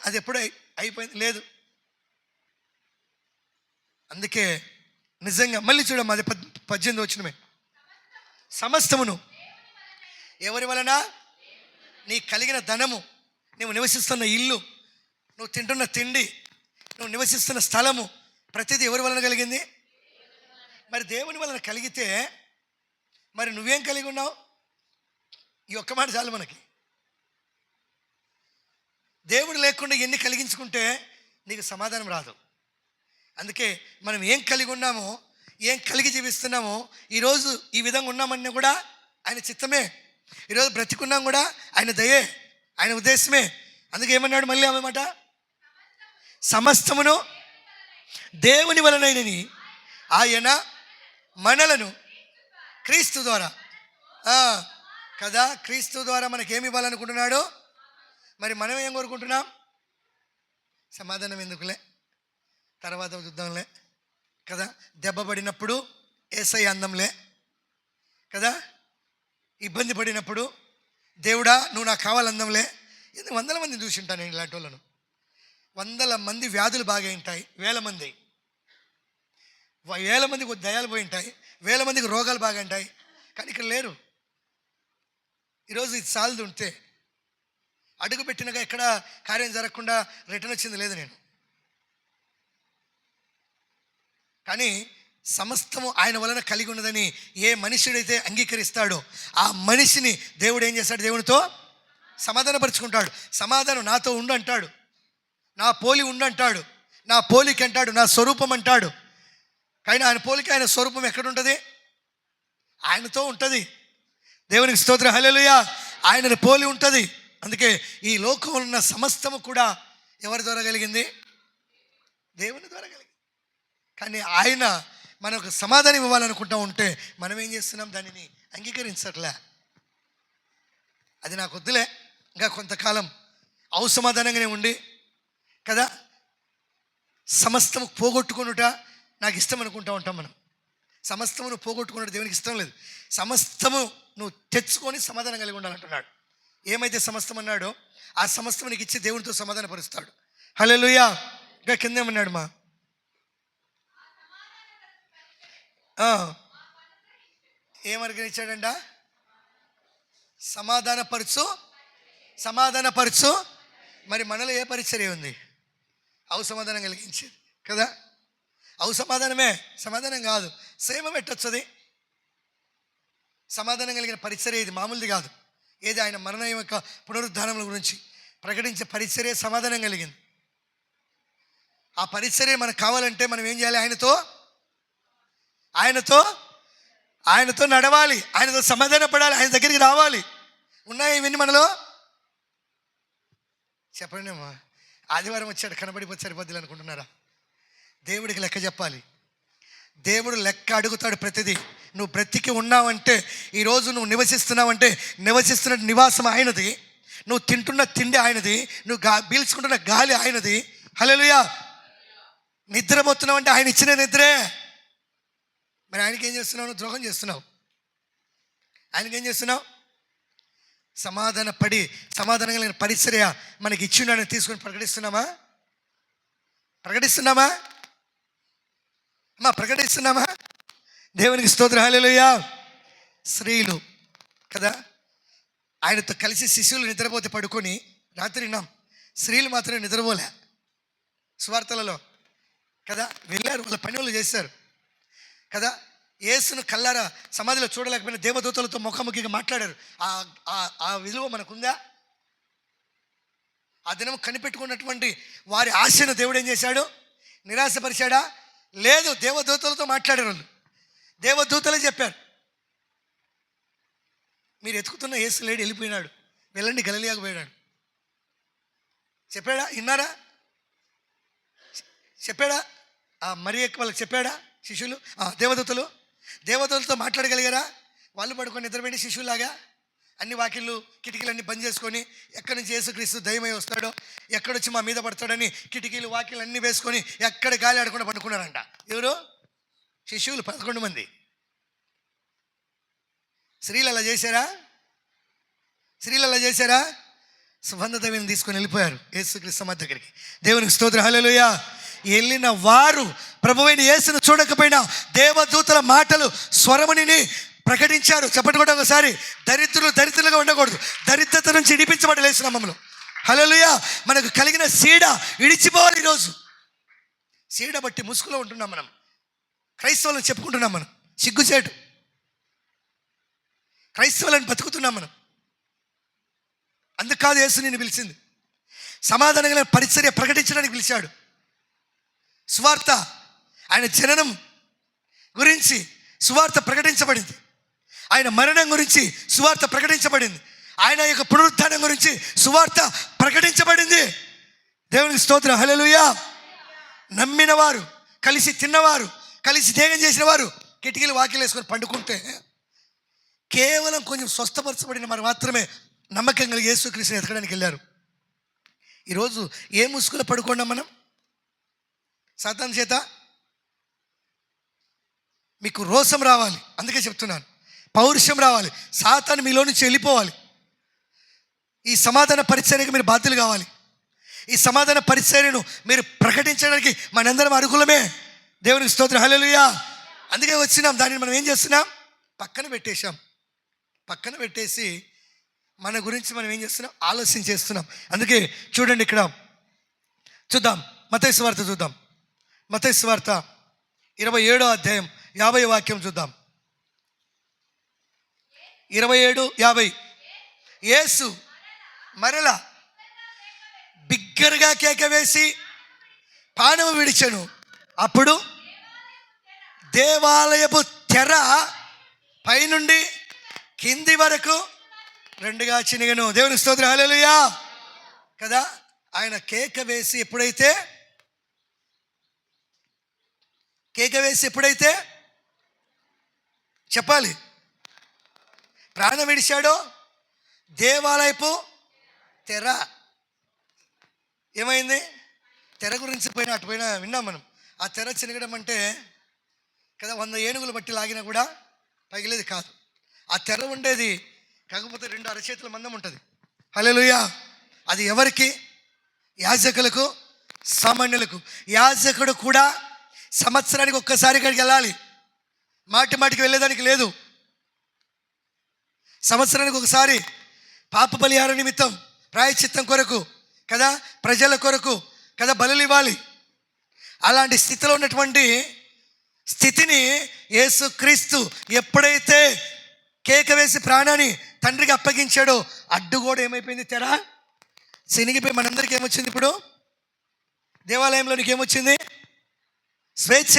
అది ఎప్పుడు అయిపోయింది? లేదు. అందుకే నిజంగా మళ్ళీ చూడమ్మా, అది 18 వచనమే. సమస్తమును ఎవరి వలన? నీ కలిగిన ధనము, నువ్వు నివసిస్తున్న ఇల్లు, నువ్వు తింటున్న తిండి, నువ్వు నివసిస్తున్న స్థలము, ప్రతిదీ ఎవరి వలన కలిగింది? మరి దేవుని వలన కలిగితే మరి నువ్వేం కలిగి ఉన్నావు? ఈ ఒక్క మాట చాలు మనకి. దేవుడు లేకుండా ఎన్ని కలిగించుకుంటే నీకు సమాధానం రాదు. అందుకే మనం ఏం కలిగి ఉన్నామో, ఏం కలిగి జీవిస్తున్నామో, ఈరోజు ఈ విధంగా ఉన్నామన్నా కూడా ఆయన చిత్తమే. ఈరోజు బ్రతికున్నాం కూడా ఆయన దయే, ఆయన ఉద్దేశమే. అందుకే ఏమన్నాడు మళ్ళీ ఆమె మాట? సమస్తమును దేవుని వలనైనని ఆయన మనలను క్రీస్తు ద్వారా కదా, క్రీస్తు ద్వారా మనకేమి ఇవ్వాలనుకుంటున్నాడు? మరి మనం ఏం కోరుకుంటున్నాం? సమాధానం ఎందుకులే, తర్వాత చూద్దాంలే కదా. దెబ్బపడినప్పుడు యేసయ్య అందంలే కదా, ఇబ్బంది పడినప్పుడు దేవుడా నువ్వు నాకు కావాలందంలే. ఎందుకు? 100 మందిని చూసింటాను నేను ఇలాంటి వాళ్ళను. 100 మంది వ్యాధులు బాగా ఉంటాయి, 1000 మంది, 1000 మందికి దయాలు పోయి ఉంటాయి, 1000 మందికి రోగాలు బాగా ఉంటాయి, కానీ ఇక్కడ లేరు. ఈరోజు ఇది సాల్దు ఉంటే అడుగు పెట్టినగా ఎక్కడ కార్యం జరగకుండా రిటర్న్ వచ్చింది లేదు నేను. కానీ సమస్తము ఆయన వలన కలిగి ఉన్నదని ఏ మనుషుడైతే అంగీకరిస్తాడో ఆ మనిషిని దేవుడు ఏం చేస్తాడు? దేవునితో సమాధానపరుచుకుంటాడు. సమాధానం నాతో ఉండు అంటాడు, నా పోలి ఉండు అంటాడు, నా పోలిక అంటాడు, నా స్వరూపం అంటాడు. కానీ ఆయన పోలిక, ఆయన స్వరూపం ఎక్కడుంటుంది? ఆయనతో ఉంటుంది. దేవునికి స్తోత్రం, హల్లెలూయా. ఆయనని పోలి ఉంటుంది. అందుకే ఈ లోకంలో ఉన్న సమస్తము కూడా ఎవరి ద్వారా కలిగింది? దేవుని ద్వారా కలిగింది. కానీ ఆయన మనకు సమాధానం ఇవ్వాలనుకుంటా ఉంటే మనం ఏం చేస్తున్నాం? దానిని అంగీకరించట్లే. అది నాకు వద్దులే, ఇంకా కొంతకాలం అవసమాధానంగానే ఉండి కదా, సమస్తము పోగొట్టుకునుట నాకు ఇష్టం అనుకుంటా ఉంటాం మనం. సమస్తము నువ్వు పోగొట్టుకున్నట్టు దేవునికి ఇష్టం లేదు. సమస్తము నువ్వు తెచ్చుకొని సమాధానం కలిగి ఉండాలంటున్నాడు. ఏమైతే సమస్తం అన్నాడో ఆ సమస్తం నీకు ఇచ్చి దేవునితో సమాధాన పరుస్తాడు. హల్లెలూయా. ఇంకా కిందేమన్నాడు మా ఏమనుగ్రహించాడంట? సమాధానపరచు. మరి మనలో ఏ పరిచర్య ఉంది? అవసమాధానం కలిగించేది కదా. అవసమాధానమే, సమాధానం కాదు. సేమ పెట్టొచ్చది. సమాధానం కలిగిన పరిచర్య ఇది మామూలుది కాదు. ఏది? ఆయన మరణ యొక్క పునరుద్ధానముల గురించి ప్రకటించే పరిచర్య సమాధానం కలిగింది. ఆ పరిచర్య మనకు కావాలంటే మనం ఏం చేయాలి? ఆయనతో నడవాలి, ఆయనతో సమాధాన పడాలి, ఆయన దగ్గరికి రావాలి. ఉన్నాయి ఇవన్నీ మనలో? చెప్పండి అమ్మా. ఆదివారం వచ్చాడు కనబడిపోతే సరిపోద్ది అనుకుంటున్నారా? దేవుడికి లెక్క చెప్పాలి. దేవుడు లెక్క అడుగుతాడు ప్రతిదీ. నువ్వు బ్రతికి ఉన్నావంటే, ఈరోజు నువ్వు నివసిస్తున్నావంటే నివసిస్తున్న నివాసం ఆయనది, నువ్వు తింటున్న తిండి ఆయనది, నువ్వు పీల్చుకుంటున్న గాలి ఆయనది. హల్లెలూయా. నిద్రపోతున్నావు అంటే ఆయన ఇచ్చిన నిద్రే. మరి ఆయనకి ఏం చేస్తున్నావు? నువ్వు ద్రోహం చేస్తున్నావు. ఆయనకి ఏం చేస్తున్నావు? సమాధానం కలిగిన పరిచర్య మనకి ఇచ్చిండని తీసుకొని ప్రకటిస్తున్నామా? ప్రకటిస్తున్నామా? దేవునికి స్తోత్రం. హల్లెలూయా. స్త్రీలు కదా, ఆయనతో కలిసి శిశువులు నిద్రపోతే పడుకొని రాత్రి విన్నాం. స్త్రీలు మాత్రమే నిద్రపోలే. సువార్తలలో కదా వెళ్ళారు, వాళ్ళ పని వాళ్ళు చేశారు కదా. యేసును కల్లారా సమాధిలో చూడలేకపోయిన దేవదూతలతో ముఖాముఖిగా మాట్లాడారు. ఆ విలువ మనకుందా? ఆ దినం కనిపెట్టుకున్నటువంటి వారి ఆశను దేవుడు ఏం చేశాడు? నిరాశపరిచాడా? లేదు. దేవదూతలతో మాట్లాడారు వాళ్ళు. దేవదూతలే చెప్పారు, మీరు ఎత్తుకుతున్న యేసు లేడు, వెళ్ళిపోయినాడు, వెళ్ళండి గలిలయకు పోయినాడు. చెప్పాడా? విన్నారా? చెప్పాడా? మరియ వాళ్ళకి చెప్పాడా? శిష్యులు దేవదూతలతో మాట్లాడగలిగారా? వాళ్ళు పడుకొని నిద్రపోయిన శిష్యులాగా అన్ని వాకిళ్ళు కిటికీలన్నీ బంద్ చేసుకొని, ఎక్కడి నుంచి యేసుక్రీస్తు దయమై వస్తాడో, ఎక్కడొచ్చి మా మీద పడతాడని కిటికీలు వాకిళ్ళు అన్నీ వేసుకొని ఎక్కడ గాలి ఆడకుండా పడుకున్నారంట. ఎవరు? శిష్యులు 11 మంది. స్త్రీలు అలా చేశారా? సుగంధ ద్రవ్యం తీసుకొని వెళ్ళిపోయారు యేసుక్రీస్తు సమాధి దగ్గరికి. దేవునికి స్తోత్రం. హల్లెలూయా. వెళ్ళిన వారు ప్రభువైన యేసును చూడకపోయినా దేవదూతల మాటలు స్వరముని ప్రకటించారు. చెప్పండి కూడా ఒకసారి. దరిద్రులుగా ఉండకూడదు. దరిద్రత నుంచి ఇడిపించబడి యేసు నామములో. హల్లెలూయా. మనకు కలిగిన సీడ ఇడిచిపోవాలి. ఈరోజు సీడ బట్టి ముసుగులో ఉంటున్నాం మనం. క్రైస్తవులను చెప్పుకుంటున్నాం మనం. సిగ్గుచేటు క్రైస్తవులను బతుకుతున్నాం మనం. అందుకాదు యేసు నిన్ను పిలిచింది. సమాధానంగా పరిచర్య ప్రకటించడానికి పిలిచాడు. సువార్త, ఆయన జననం గురించి సువార్త ప్రకటించబడింది. ఆయన మరణం గురించి సువార్త ప్రకటించబడింది. ఆయన యొక్క పునరుత్థానం గురించి సువార్త ప్రకటించబడింది. దేవునికి స్తోత్రం. హల్లెలూయా. నమ్మిన వారు, కలిసి తిన్నవారు, కలిసి త్యాగం చేసిన వారు కిటికీలు వాకిలు వేసుకొని పండుకుంటే కేవలం కొంచెం స్వస్థపరచబడిన వారు మాత్రమే నమ్మకం కలిగి యేసుక్రీస్తుని ఎతకడానికి వెళ్ళారు. ఈరోజు ఏ ముసుగులో పడుకున్నాం మనం? సాతాను చేత. మీకు రోషం రావాలి. అందుకే చెప్తున్నాను, పౌరుషం రావాలి. సాతాను మీలో నుంచి వెళ్ళిపోవాలి. ఈ సమాధాన పరిచర్యకు మీరు బాధ్యులు కావాలి. ఈ సమాధాన పరిచర్యను మీరు ప్రకటించడానికి మనందరం అర్హులమే. దేవునికి స్తోత్రం. హల్లెలూయా. అందుకే వచ్చినాం. దానిని మనం ఏం చేస్తున్నాం? పక్కన పెట్టేసి మన గురించి మనం ఏం చేస్తున్నాం? ఆలోచన చేస్తున్నాం. అందుకే చూడండి, ఇక్కడ చూద్దాం. మత్తయి సువార్త చూద్దాం. మత్తయి సువార్త 27వ అధ్యాయం 50వ వాక్యం చూద్దాం. 27:50. యేసు మరలా బిగ్గరగా కేక వేసి ప్రాణము విడిచెను. అప్పుడు దేవాలయపు తెర పైనుండి కింది వరకు 2గా చినిగెను. దేవుని స్తోత్రం. హల్లెలూయా. కదా, ఆయన కేక వేసి ఎప్పుడైతే చెప్పాలి, ప్రాణం విడిచాడో దేవాలయపు తెర ఏమైంది? తెర గురించి అటుపోయినా విన్నాం మనం. ఆ తెర చినగడం అంటే కదా 100 ఏనుగులు బట్టి లాగినా కూడా పగిలేది కాదు. ఆ తెర ఉండేది, కాకపోతే 2 అరచేతుల మందం ఉంటుంది. హల్లెలూయా. అది ఎవరికి? యాజకులకు, సామాన్యులకు. యాజకుడు కూడా సంవత్సరానికి ఒక్కసారి ఇక్కడికి వెళ్ళాలి. మాటికి వెళ్ళేదానికి లేదు. సంవత్సరానికి ఒకసారి పాప పరిహార నిమిత్తం, ప్రాయశ్చిత్తం కొరకు కదా, ప్రజల కొరకు కదా బలులు ఇవ్వాలి. అలాంటి స్థితిలో ఉన్నటువంటి స్థితిని యేసుక్రీస్తు ఎప్పుడైతే కేక వేసి ప్రాణాన్ని తండ్రికి అప్పగించాడో అడ్డు కూడా ఏమైపోయింది? తెర శనిగిపోయి మనందరికీ ఏమొచ్చింది? ఇప్పుడు దేవాలయంలోనికి ఏమొచ్చింది? స్వేచ్ఛ.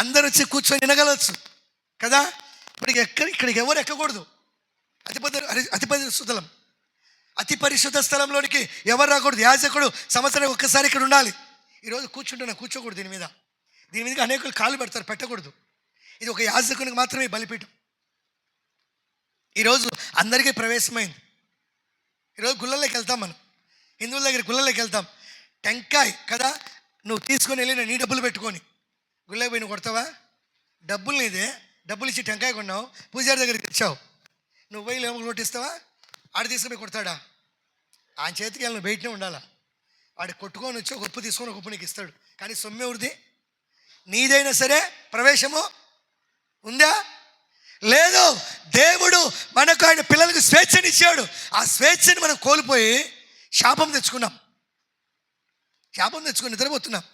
అందరూ వచ్చి కూర్చొని వినగలవచ్చు కదా. ఇక్కడికి ఎవరు ఎక్కకూడదు. అతి పరిశుద్ధ స్థలంలోనికి ఎవరు రాకూడదు. యాజకుడు సంవత్సరానికి ఒక్కసారి ఇక్కడ ఉండాలి. ఈరోజు కూర్చోకూడదు. దీని మీద అనేకులు కాళ్ళు పెడతారు, పెట్టకూడదు. ఇది ఒక యాజకునికి మాత్రమే బలిపీఠం. ఈరోజు అందరికీ ప్రవేశమైంది. ఈరోజు గుళ్ళలోకి వెళ్తాం, మనం హిందువుల దగ్గర గుళ్ళలోకి వెళ్తాం. టెంకాయ కదా నువ్వు తీసుకొని వెళ్ళి నీ డబ్బులు పెట్టుకొని గుళ్ళకి పోయి నువ్వు కొడతావా? డబ్బులు నీదే, డబ్బులు ఇచ్చి టెంకాయ కొన్నావు, పూజారి దగ్గరికి తెచ్చావు, నువ్వు పోయి లేవు కొట్టిస్తావా? ఆడ తీసుకుపోయి కొడతాడా? ఆయన చేతికి వెళ్ళి నువ్వు బయటనే ఉండాలా. వాడు కొట్టుకొని వచ్చి ఒక ఉప్పు తీసుకొని ఒక ఉప్పు నీకు ఇస్తాడు. కానీ సొమ్మె ఎవరిది? నీదైనా సరే ప్రవేశము ఉందా? లేదు. దేవుడు మనకు ఆయన పిల్లలకు స్వేచ్ఛనిచ్చాడు. ఆ స్వేచ్ఛని మనం కోల్పోయి శాపం తెచ్చుకున్నాం. శాపం తెచ్చుకొని నిద్రపోతున్నాం,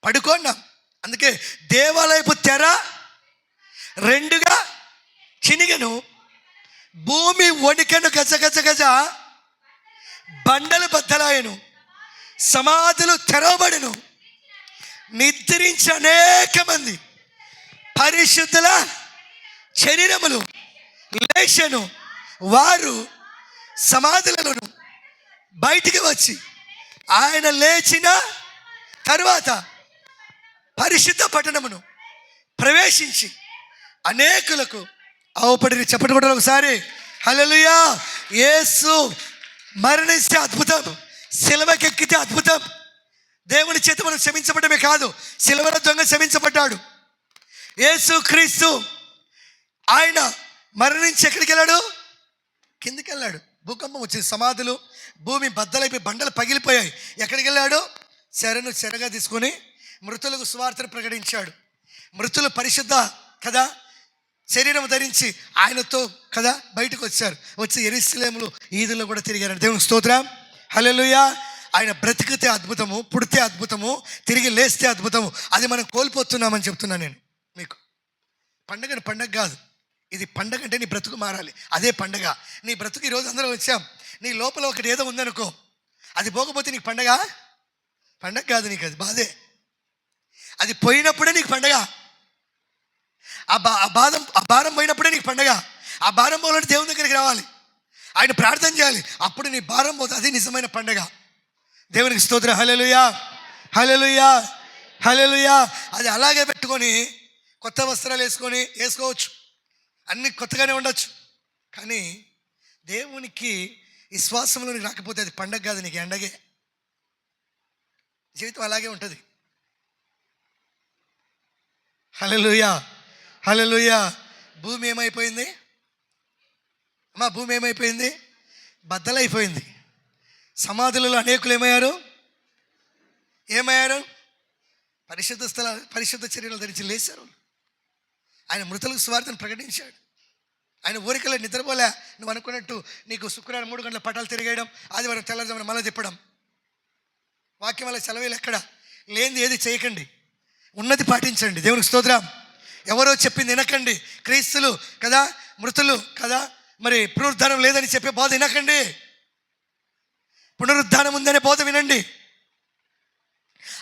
పడుకున్నాం. అందుకే దేవాలయపు తెర రెండుగా చినిగను, భూమి వణికెను, గజ గజ గజ బండలు బద్దలాయను, సమాధులు తెరవబడును, నిద్రించి అనేక మంది పరిశుద్ధుల శరీరములు లేచెను. వారు సమాధులను బయటికి వచ్చి ఆయన లేచిన తరువాత పరిశుద్ధ పట్టణమును ప్రవేశించి అనేకులకు అవపడి. చెప్పండి కూడా ఒకసారి హల్లెలూయా. యేసు మరణిస్తే అద్భుతం, సిలువకెక్కితే అద్భుతం. దేవుని చేత మనం క్షమించబడమే కాదు, సిలువలో దొంగ క్షమించబడ్డాడు. యేసు క్రీస్తు ఆయన మరణించి ఎక్కడికి వెళ్ళాడు? కిందికి వెళ్ళాడు. భూకంపం వచ్చింది, సమాధులు భూమి బద్దలైపోయి బండలు పగిలిపోయాయి. ఎక్కడికి వెళ్ళాడు? చెరను చెరగా తీసుకొని మృతులకు సువార్తను ప్రకటించాడు. మృతులు పరిశుద్ధ కదా శరీరం ధరించి ఆయనతో కదా బయటకు వచ్చారు. వచ్చి యెరూషలేములో ఈదుల్లో కూడా తిరిగారు. దేవునికి స్తోత్రం, హల్లెలూయా. ఆయన బ్రతికితే అద్భుతము, పుడితే అద్భుతము, తిరిగి లేస్తే అద్భుతము. అది మనం కోల్పోతున్నామని చెప్తున్నాను నేను మీకు. పండగని పండగ కాదు ఇది. పండగ అంటే నీ బ్రతుకు మారాలి, అదే పండగ. నీ బ్రతుకు ఈరోజు అందరం వచ్చాం, నీ లోపల ఒకటి ఏదో ఉందనుకో, అది పోకపోతే నీకు పండగ? పండగ కాదు, నీకు అది బాధే. అది పోయినప్పుడే నీకు పండగ. ఆ భారం పోయినప్పుడే నీకు పండగ. ఆ భారం పోవాలంటే దేవుని దగ్గరికి రావాలి, ఆయన ప్రార్థన చేయాలి, అప్పుడు నీ భారం పోతుంది. అది నిజమైన పండగ. దేవునికి స్తోత్రం, హల్లెలూయా, హల్లెలూయా, హల్లెలూయా. అది అలాగే పెట్టుకొని కొత్త వస్త్రాలు వేసుకోవచ్చు, అన్ని కొత్తగానే ఉండొచ్చు. కానీ దేవునికి విశ్వాసంలోనికి రాకపోతే అది పండగ కాదు, నీకు ఎండగే. జీవితం అలాగే ఉంటుంది. హల్లెలూయా, హల్లెలూయా. భూమి ఏమైపోయింది అమ్మా? భూమి ఏమైపోయింది? బద్దలైపోయింది. సమాధులలో అనేకులు ఏమయ్యారు? పరిశుద్ధ చర్యలు ధరించి లేచారు. ఆయన మృతులకు సువార్తను ప్రకటించాడు. ఆయన ఊరికలే నిద్రపోలే. నువ్వు అనుకున్నట్టు నీకు శుక్రవారం 3 గంటల పటాలు తిరిగేయడం, ఆదివారం తెల్లవారుజామున మళ్ళీ తిప్పడం. వాక్యం వల్ల సెలవులు ఎక్కడ లేనిది ఏది చేయకండి, ఉన్నది పాటించండి. దేవునికి స్తోత్రం. ఎవరో చెప్పింది వినకండి. క్రీస్తులు కదా, మృతులు కదా, మరి పునరుద్ధానం లేదని చెప్పే బోధ వినకండి. పునరుద్ధానం ఉందనే బోధ వినండి,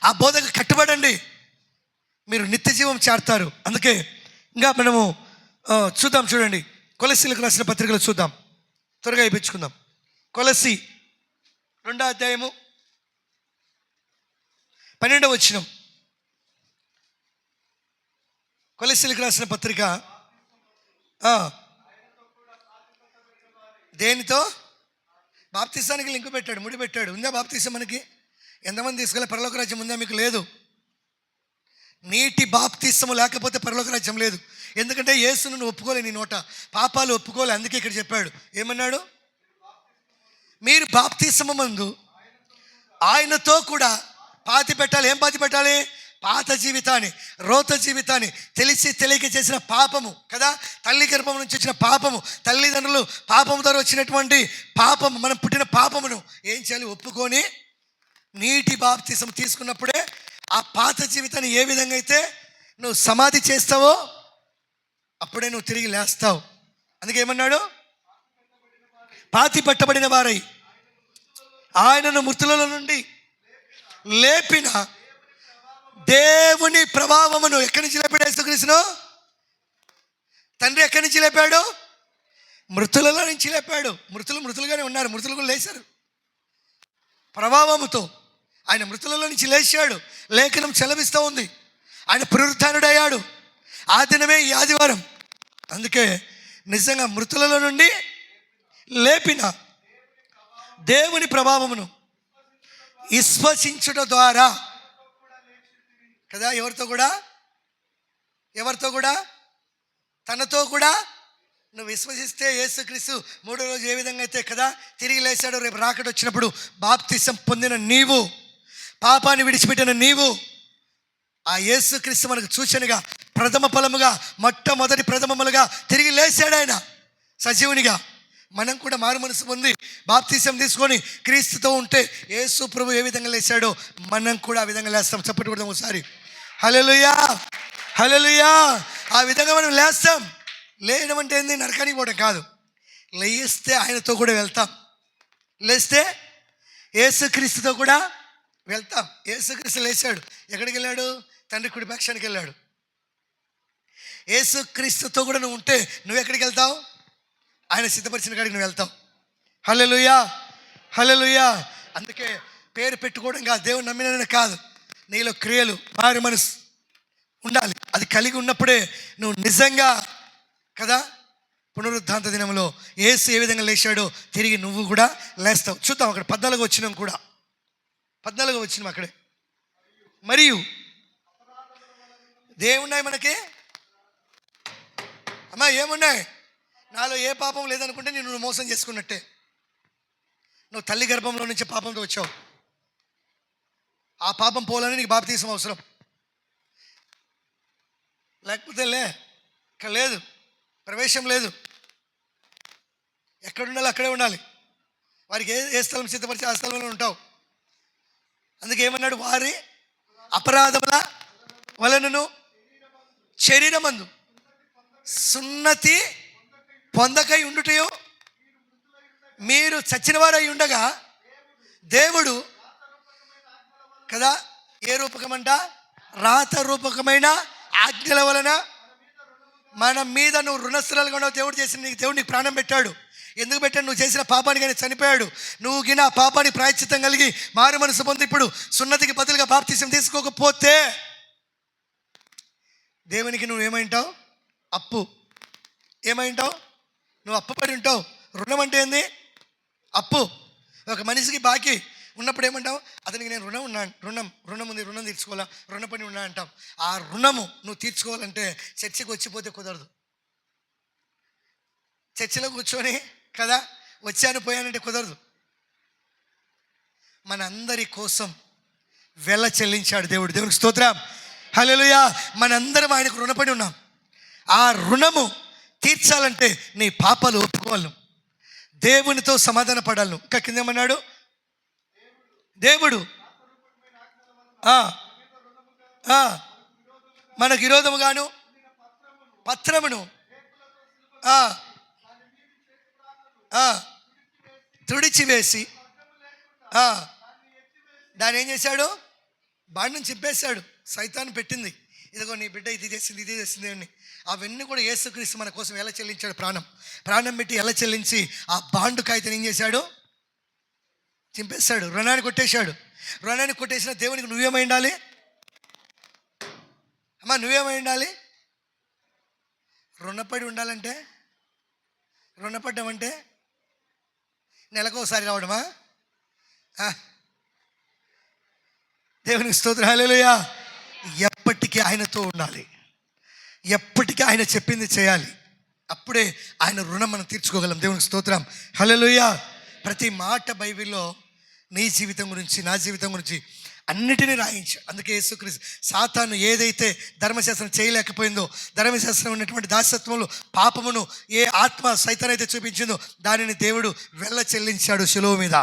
ఆ బోధకు కట్టుబడండి, మీరు నిత్య జీవం చేరతారు. అందుకే ఇంకా మనము చూద్దాం, చూడండి, కొలస్సీలకు రాసిన పత్రికలు చూద్దాం, త్వరగా ఇప్పించుకుందాం. కొలస్సీ 2వ అధ్యాయము 12వ వచనం. కొలస్సీలకు రాసిన పత్రిక దేనితో? బాప్తిసానికి లింకు పెట్టాడు, ముడి పెట్టాడు. ఉందా బాప్తిసం? మనకి ఎంతమంది తీసుకెళ్ళి పరలోక రాజ్యం ఉందా? మీకు లేదు. నీటి బాప్తిసము లేకపోతే పరలోక రాజ్యం లేదు. ఎందుకంటే యేసును నువ్వు ఒప్పుకోలే, నీ నోట పాపాలు ఒప్పుకోలే. అందుకే ఇక్కడ చెప్పాడు, ఏమన్నాడు? మీరు బాప్తిసము మందు ఆయనతో కూడా పాతి పెట్టాలి. ఏం పాతి పెట్టాలి? పాత జీవితాన్ని, రోత జీవితాన్ని, తెలిసి తెలియక చేసిన పాపము కదా, తల్లి గర్భం నుంచి వచ్చిన పాపము, తల్లిదండ్రులు పాపము ద్వారా వచ్చినటువంటి పాపము, మనం పుట్టిన పాపమును ఏం చేయాలి? ఒప్పుకొని నీటి బాప్తిసం తీసుకున్నప్పుడే ఆ పాత జీవితాన్ని ఏ విధంగా అయితే నువ్వు సమాధి చేస్తావో అప్పుడే నువ్వు తిరిగి లేస్తావు. అందుకే ఏమన్నాడు? పాతి పెట్టబడిన వారై ఆయనను మృతులలో నుండి లేపిన దేవుని ప్రభావమును. ఎక్కడి నుంచి లేపాడు యేసుక్రీస్తును? తండ్రి ఎక్కడి నుంచి లేపాడు? మృతులలో నుంచి లేపాడు. మృతులుగానే ఉన్నారు, మృతులు కూడా లేచారు ప్రభావముతో. ఆయన మృతులలో నుంచి లేచాడు. లేఖనం సెలవిస్తూ ఉంది ఆయన పునరుత్థానుడయ్యాడు. ఆ దినమే ఈ ఆదివారం. అందుకే నిజంగా మృతులలో నుండి లేపిన దేవుని ప్రభావమును విశ్వసించుట ద్వారా కదా, ఎవరితో కూడా తనతో కూడా నువ్వు విశ్వసిస్తే యేసుక్రీస్తు మూడో రోజు ఏ విధంగా అయితే కదా తిరిగి లేచాడు, రేపు రాకడ వచ్చినప్పుడు బాప్తిసం పొందిన నీవు, పాపాన్ని విడిచిపెట్టిన నీవు, ఆ యేసుక్రీస్తు మనకు సూచనగా ప్రథమ ఫలముగా మొట్టమొదటి ప్రథమములుగా తిరిగి లేచాడు ఆయన సజీవునిగా. మనం కూడా మారు మనసు పొంది బాప్తిసం తీసుకొని క్రీస్తుతో ఉంటే యేసు ప్రభు ఏ విధంగా లేచాడో మనం కూడా ఆ విధంగా లేస్తాం. చప్పటి కొడదాం ఒకసారి. హల్లెలూయా, హల్లెలూయా. ఆ విధంగా మనం లేస్తాం. లేయడం అంటే ఏంది? నరకానికి పోవడం కాదు. లేస్తే ఆయనతో కూడా వెళ్తాం. లేస్తే యేసుక్రీస్తుతో కూడా వెళ్తాం. యేసుక్రీస్తు లేచాడు, ఎక్కడికి వెళ్ళాడు? తండ్రి కుడి పక్షానికి వెళ్ళాడు. యేసుక్రీస్తుతో కూడా నువ్వు ఉంటే నువ్వు ఎక్కడికి వెళ్తావు? ఆయన సిద్ధపరిచిన కాడికి నువ్వు వెళ్తావు. హల్లెలూయా, హల్లెలూయా. అందుకే పేరు పెట్టుకోవడం కాదు, దేవుని నమ్మిన కాదు, నీలో క్రియలు మారు మనసు ఉండాలి. అది కలిగి ఉన్నప్పుడే నువ్వు నిజంగా కదా పునరుద్ధాంత దినంలో యేసు ఏ విధంగా లేచాడో తిరిగి నువ్వు కూడా లేస్తావు. చూద్దాం, అక్కడ 14 వచ్చినాం కూడా, 14 వచ్చినాం అక్కడే. మరియు దేవున్నాయి మనకి అమ్మా, ఏమున్నాయి? నాలో ఏ పాపం లేదనుకుంటే నేను నువ్వు మోసం చేసుకున్నట్టే. నువ్వు తల్లి గర్భంలో నుంచి పాపంతో వచ్చావు. ఆ పాపం పోవాలని నీకు బాప్తీసం అవసరం. లేకపోతే ఇక్కడ లేదు, ప్రవేశం లేదు. ఎక్కడ ఉండాలి అక్కడే ఉండాలి. వారికి ఏ స్థలం సిద్ధపరిచి ఆ స్థలంలో ఉంటావు. అందుకే ఏమన్నాడు? వారి అపరాధముల వలనను శరీరమందు సున్నతి పొందకై ఉండుటయో మీరు చచ్చిన వారై ఉండగా దేవుడు కదా ఏ రూపకమంట? రాత రూపకమైన ఆజ్ఞల వలన మన మీద నువ్వు రుణస్థురాలుగా ఉన్నావు. దేవుడు చేసిన నీకు ప్రాణం పెట్టాడు. ఎందుకు పెట్టాడు? నువ్వు చేసిన పాపానికి ఆయన చనిపోయాడు. నువ్వు గిన ఆ పాపానికి ప్రాయశ్చిత్తం కలిగి మారు మనసు పొంది ఇప్పుడు సున్నతికి బదులుగా బాప్తిసం తీసుకోకపోతే దేవునికి నువ్వు ఏమైంటావు? అప్పు. ఏమైంటావు? నువ్వు అప్పు పడి ఉంటావు. రుణం అంటే ఏంది? అప్పు. ఒక మనిషికి బాకీ ఉన్నప్పుడు ఏమంటావు? అతనికి నేను రుణం ఉంది, రుణం తీర్చుకోవాలా, రుణపడి ఉన్నా అంటాం. ఆ రుణము నువ్వు తీర్చుకోవాలంటే చర్చికి వచ్చిపోతే కుదరదు. చర్చిలో కూర్చొని కదా వచ్చాను పోయానంటే కుదరదు. మనందరి కోసం వెల చెల్లించాడు దేవుడు. దేవునికి స్తోత్రం, హల్లెలూయా. మనందరం ఆయనకు రుణపడి ఉన్నాం. ఆ రుణము తీర్చాలంటే నీ పాపాలు ఒప్పుకోవాలి, దేవునితో సమాధాన పడాలి. ఇంకా కిందేమన్నాడు? దేవుడు మనకు విరోధముగాను పత్రమును తుడిచివేసి దాన్ని ఏం చేశాడు? బాండం చింపేశాడు. సైతాను పెట్టింది, ఇదిగో నీ బిడ్డ ఇది చేసింది అని. అవన్నీ కూడా యేసుక్రీస్తు మన కోసం ఎలా చెల్లించాడు? ప్రాణం పెట్టి ఎలా చెల్లించి ఆ బాండు కాగితం ఏం చేశాడు? చింపేశాడు, రుణాన్ని కొట్టేశాడు. రుణాన్ని కొట్టేసిన దేవునికి నువ్వేమై ఉండాలి? అమ్మా, నువ్వేమై ఉండాలి? రుణపడి ఉండాలంటే, రుణపడ్డామంటే నెలకోసారి రావడమా? దేవునికి స్తోత్రం, హల్లెలూయా. ఎప్పటికీ ఆయనతో ఉండాలి, ఎప్పటికీ ఆయన చెప్పింది చేయాలి. అప్పుడే ఆయన రుణం మనం తీర్చుకోగలం. దేవునికి స్తోత్రం, హల్లెలూయా. ప్రతి మాట బైబిల్లో నీ జీవితం గురించి, నా జీవితం గురించి అన్నిటినీ రాయించాడు. అందుకే యేసుక్రీస్తు సాతాను ఏదైతే ధర్మశాస్త్రం చేయలేకపోయిందో, ధర్మశాస్త్రం ఉన్నటువంటి దాసత్వంలో పాపమును ఏ ఆత్మ సైతాన్ అయితే చూపించిందో దానిని దేవుడు వెళ్ళ చెల్లించాడు శిలువ మీద.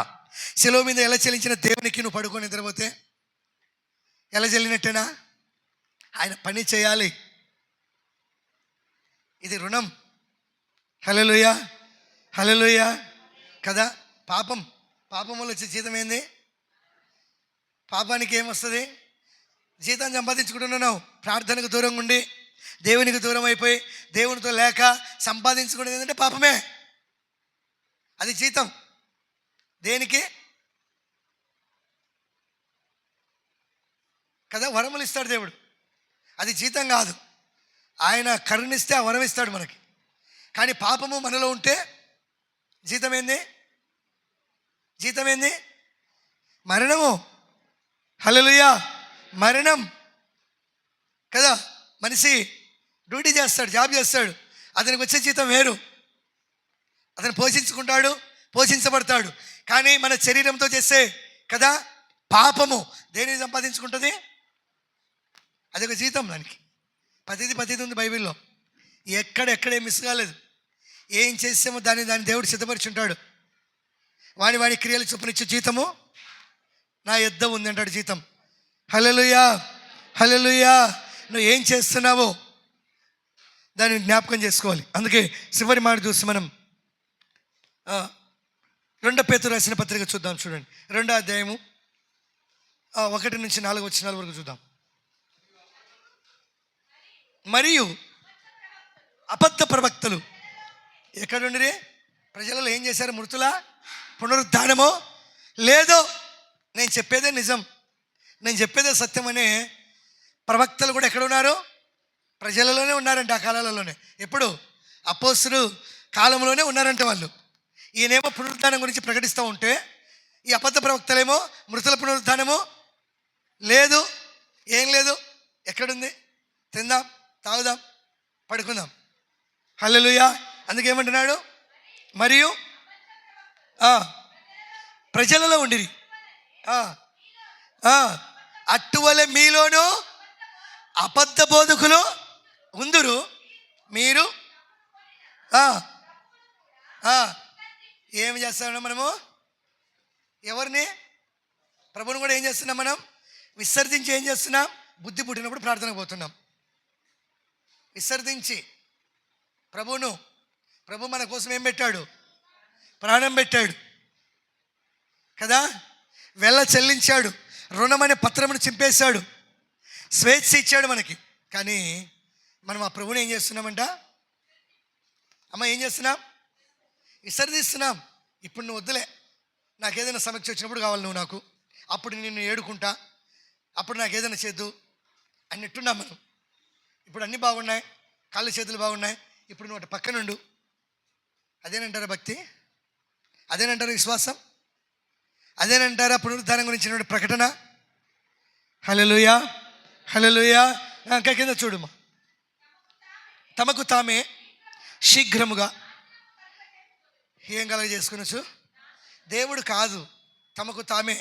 శిలువ మీద ఎలా చెల్లించిన దేవునికి నువ్వు పడుకొని నిద్రపోతే ఎలా చెల్లినట్టేనా? ఆయన పని చేయాలి. ఇది రుణం. హల్లెలూయా, హల్లెలూయా కదా. పాపం వల్ల వచ్చే జీతం ఏంది? పాపానికి ఏమొస్తుంది? జీతం సంపాదించుకుంటున్నావు. ప్రార్థనకు దూరంగా ఉండి దేవునికి దూరం అయిపోయి దేవునితో లేక సంపాదించుకునేది ఏంటంటే పాపమే. అది జీతం. దేనికి కదా? వరములు ఇస్తాడు దేవుడు, అది జీతం కాదు. ఆయన కరుణిస్తే ఆ వరం ఇస్తాడు మనకి. కానీ పాపము మనలో ఉంటే జీతం ఏంది? మరణము. హల్లెలూయా. మరణం కదా. మనిషి డ్యూటీ చేస్తాడు, జాబ్ చేస్తాడు, అతనికి వచ్చే జీతం వేరు. అతను పోషించుకుంటాడు, పోషించబడతాడు. కానీ మన శరీరంతో చేసే కదా పాపము దేనిని సంపాదించుకుంటుంది? అదొక జీతం. దానికి పద్ధతి ఉంది బైబిల్లో. ఎక్కడేం మిస్ కాలేదు. ఏం చేసామో దాన్ని దేవుడు సిద్ధపరిచుంటాడు. వాడి క్రియలు చొప్పునిచ్చే జీతము నా యొద్ద ఉంది అంటాడు జీతం. హల్లెలూయా, హల్లెలూయా. నువ్వు ఏం చేస్తున్నావో దాన్ని జ్ఞాపకం చేసుకోవాలి. అందుకే చివరి మాట చూసి మనం 2 పేతురు రాసిన పత్రిక చూద్దాం. చూడండి, 2వ అధ్యాయము 1 నుంచి 4 వచనాల వరకు చూద్దాం. మరియు అబద్ధ ప్రవక్తలు ఎక్కడుండి ప్రజలలో ఏం చేశారు? మృతుల పునరుద్ధానమో లేదో, నేను చెప్పేదే నిజం, నేను చెప్పేదే సత్యం అనే ప్రవక్తలు కూడా ఎక్కడ ఉన్నారు? ప్రజలలోనే ఉన్నారంట. ఆ కాలాలలోనే. ఎప్పుడు? అపోస్తలుల కాలంలోనే ఉన్నారంట వాళ్ళు. ఈయనేమో పునరుద్ధానం గురించి ప్రకటిస్తూ ఉంటే, ఈ అబద్ధ ప్రవక్తలేమో మృతుల పునరుద్ధానము లేదు, ఏం లేదు. ఎక్కడుంది? తిందాం, తాగుదాం, పడుకుందాం. హల్లెలూయా. అందుకేమంటున్నాడు? మరియు ప్రజలలో ఉండిరి, అట్టువలే మీలోనూ అబద్ధ బోధకులు ఉందురు. మీరు ఏమి చేస్తున్నాం? మనము ఎవరిని? ప్రభువుని కూడా ఏం చేస్తున్నాం? మనం విసర్జించి ఏం చేస్తున్నాం? బుద్ధి పుట్టినప్పుడు ప్రార్థనకు పోతున్నాం. విసర్జించి ప్రభు మన కోసం ఏం పెట్టాడు? ప్రాణం పెట్టాడు కదా. వెల్ల చెల్లించాడు, రుణమనే పత్రమును చింపేశాడు, స్వేచ్ఛ ఇచ్చాడు మనకి. కానీ మనం ఆ ప్రభుని ఏం చేస్తున్నామంట? ఏం చేస్తున్నాం? విసర్జిస్తున్నాం. ఇప్పుడు నువ్వు వద్దులే, నాకేదైనా సమస్య వచ్చినప్పుడు కావాలి నువ్వు నాకు, అప్పుడు నిన్ను ఏడుకుంటా, అప్పుడు నాకు ఏదైనా చేద్దు అన్నట్టున్నాం మనం. ఇప్పుడు అన్నీ బాగున్నాయి, కాళ్ళు చేతులు బాగున్నాయి, ఇప్పుడు నువ్వు అటు పక్కనుండు. అదేనంటారా భక్తి? అదేనంటారా విశ్వాసం? అదేనంటారా పునరుద్ధానం గురించిన ప్రకటన? హల్లెలూయా, హల్లెలూయా. ఇంకా కింద చూడుమా. తమకు తామే శీఘ్రముగా ఏం కలగజేసుకొనొచ్చు? దేవుడు కాదు, తమకు తామే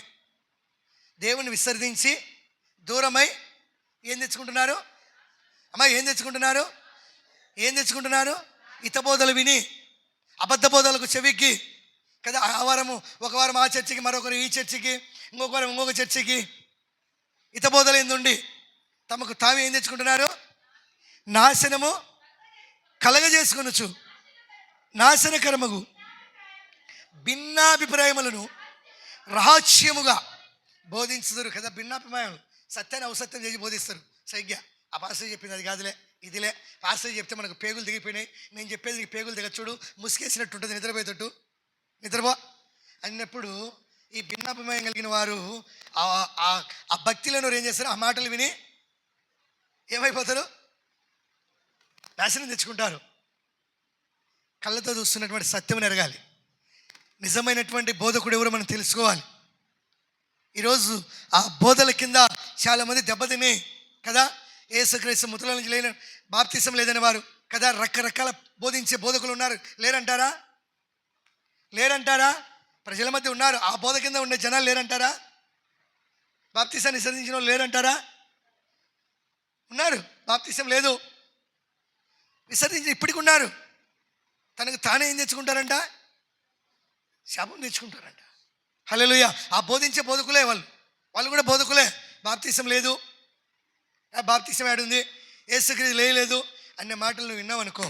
దేవుని విసర్జించి దూరమై ఏం తెచ్చుకుంటున్నారు? ఏం తెచ్చుకుంటున్నారు? హితబోధలు విని, అబద్ధ బోధలకు చెవికి కదా. ఒక వారం ఆ చర్చికి, మరొకరు ఈ చర్చికి, ఇంకొక వారం ఇంకొక చర్చికి హితబోధలు ఎందుండి తమకు తామే ఏం తెచ్చుకుంటున్నారు? నాశనము కలగజేసుకొనొచ్చు. నాశనకరమగు భిన్నాభిప్రాయములను రహస్యముగా బోధించుదురు కదా. భిన్నాభిప్రాయాలు సత్యాన్ని అవసత్యం చేసి బోధిస్తారు. సైగ్య ఆ పాస్టర్ చెప్పింది అది కాదులే, ఇదిలే. పాస్టర్ చెప్తే మనకు పేగులు దిగిపోయినాయి, నేను చెప్పేది నీకు పేగులు దిగచ్చుడు, ముసుకేసినట్టు ఉంటుంది, నిద్రపోయేటట్టు, నిద్రపో అన్నప్పుడు ఈ భిన్నాభిప్రాయం కలిగిన వారు ఆ భక్తిలో ఏం చేస్తారు? ఆ మాటలు విని ఏమైపోతారు? నాశనం తెచ్చుకుంటారు. కళ్ళతో చూస్తున్నటువంటి సత్యం ఎరగాలి. నిజమైనటువంటి బోధకుడు ఎవరో మనం తెలుసుకోవాలి. ఈరోజు ఆ బోధల కింద చాలామంది దెబ్బతిని కదా. యేసుక్రీస్తు మృతుల నుంచి బాప్తిసం లేదని వారు కదా, రకరకాల బోధించే బోధకులు ఉన్నారు. లేరంటారా? ప్రజల మధ్య ఉన్నారు. ఆ బోధ కింద ఉండే జనాలు లేరంటారా? బాప్తిసాన్ని విసర్జించిన వాళ్ళు లేరంటారా? ఉన్నారు. బాప్తిసం లేదు, విసర్జించి ఇప్పటికి ఉన్నారు. తనకు తానే ఏం తెచ్చుకుంటారంట? శాపం తెచ్చుకుంటారంట. హల్లెలూయా. ఆ బోధించే బోధకులే వాళ్ళు కూడా బోధకులే. బాప్తిసం లేదు, బాప్తిసం ఏడుంది, యేసుక్రీస్తు లేదు అనే మాటలు నువ్వు విన్నావు అనుకో,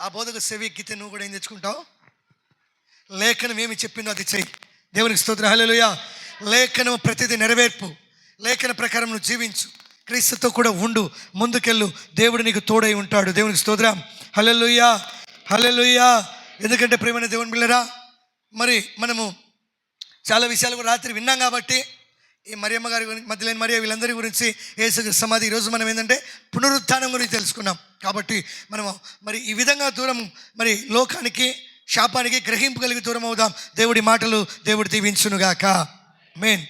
ఆ బోధకు చెవి ఎక్కితే నువ్వు కూడా ఏం తెచ్చుకుంటావు? లేఖనం ఏమి చెప్పిందో అది చెయ్యి. దేవునికి స్తోత్రం. హల్లెలూయా. లేఖనం ప్రతిదీ నెరవేర్పు. లేఖన ప్రకారం నువ్వు జీవించు, క్రీస్తుతో కూడా ఉండు, ముందుకెళ్ళు. దేవుడు నీకు తోడై ఉంటాడు. దేవునికి స్తోత్రం. హల్లెలూయా, హల్లెలూయా. ఎందుకంటే ప్రియమైన దేవుని బిడ్డలారా, మరి మనము చాలా విషయాలు కూడా రాత్రి విన్నాం కాబట్టి ఈ మరియమ్మ గారి గురించి, మధ్యలేని మరియ, వీళ్ళందరి గురించి, యేసుక్రీస్తు సమాధి. ఈరోజు మనం ఏంటంటే పునరుత్థానం గురించి తెలుసుకున్నాం. కాబట్టి మనము మరి ఈ విధంగా దూరం, మరి లోకానికి, శాపానికి, గ్రహింపు కలిగి దూరం అవుదాం. దేవుడి మాటలు దేవుడు దీవించునుగాక. ఆమేన్.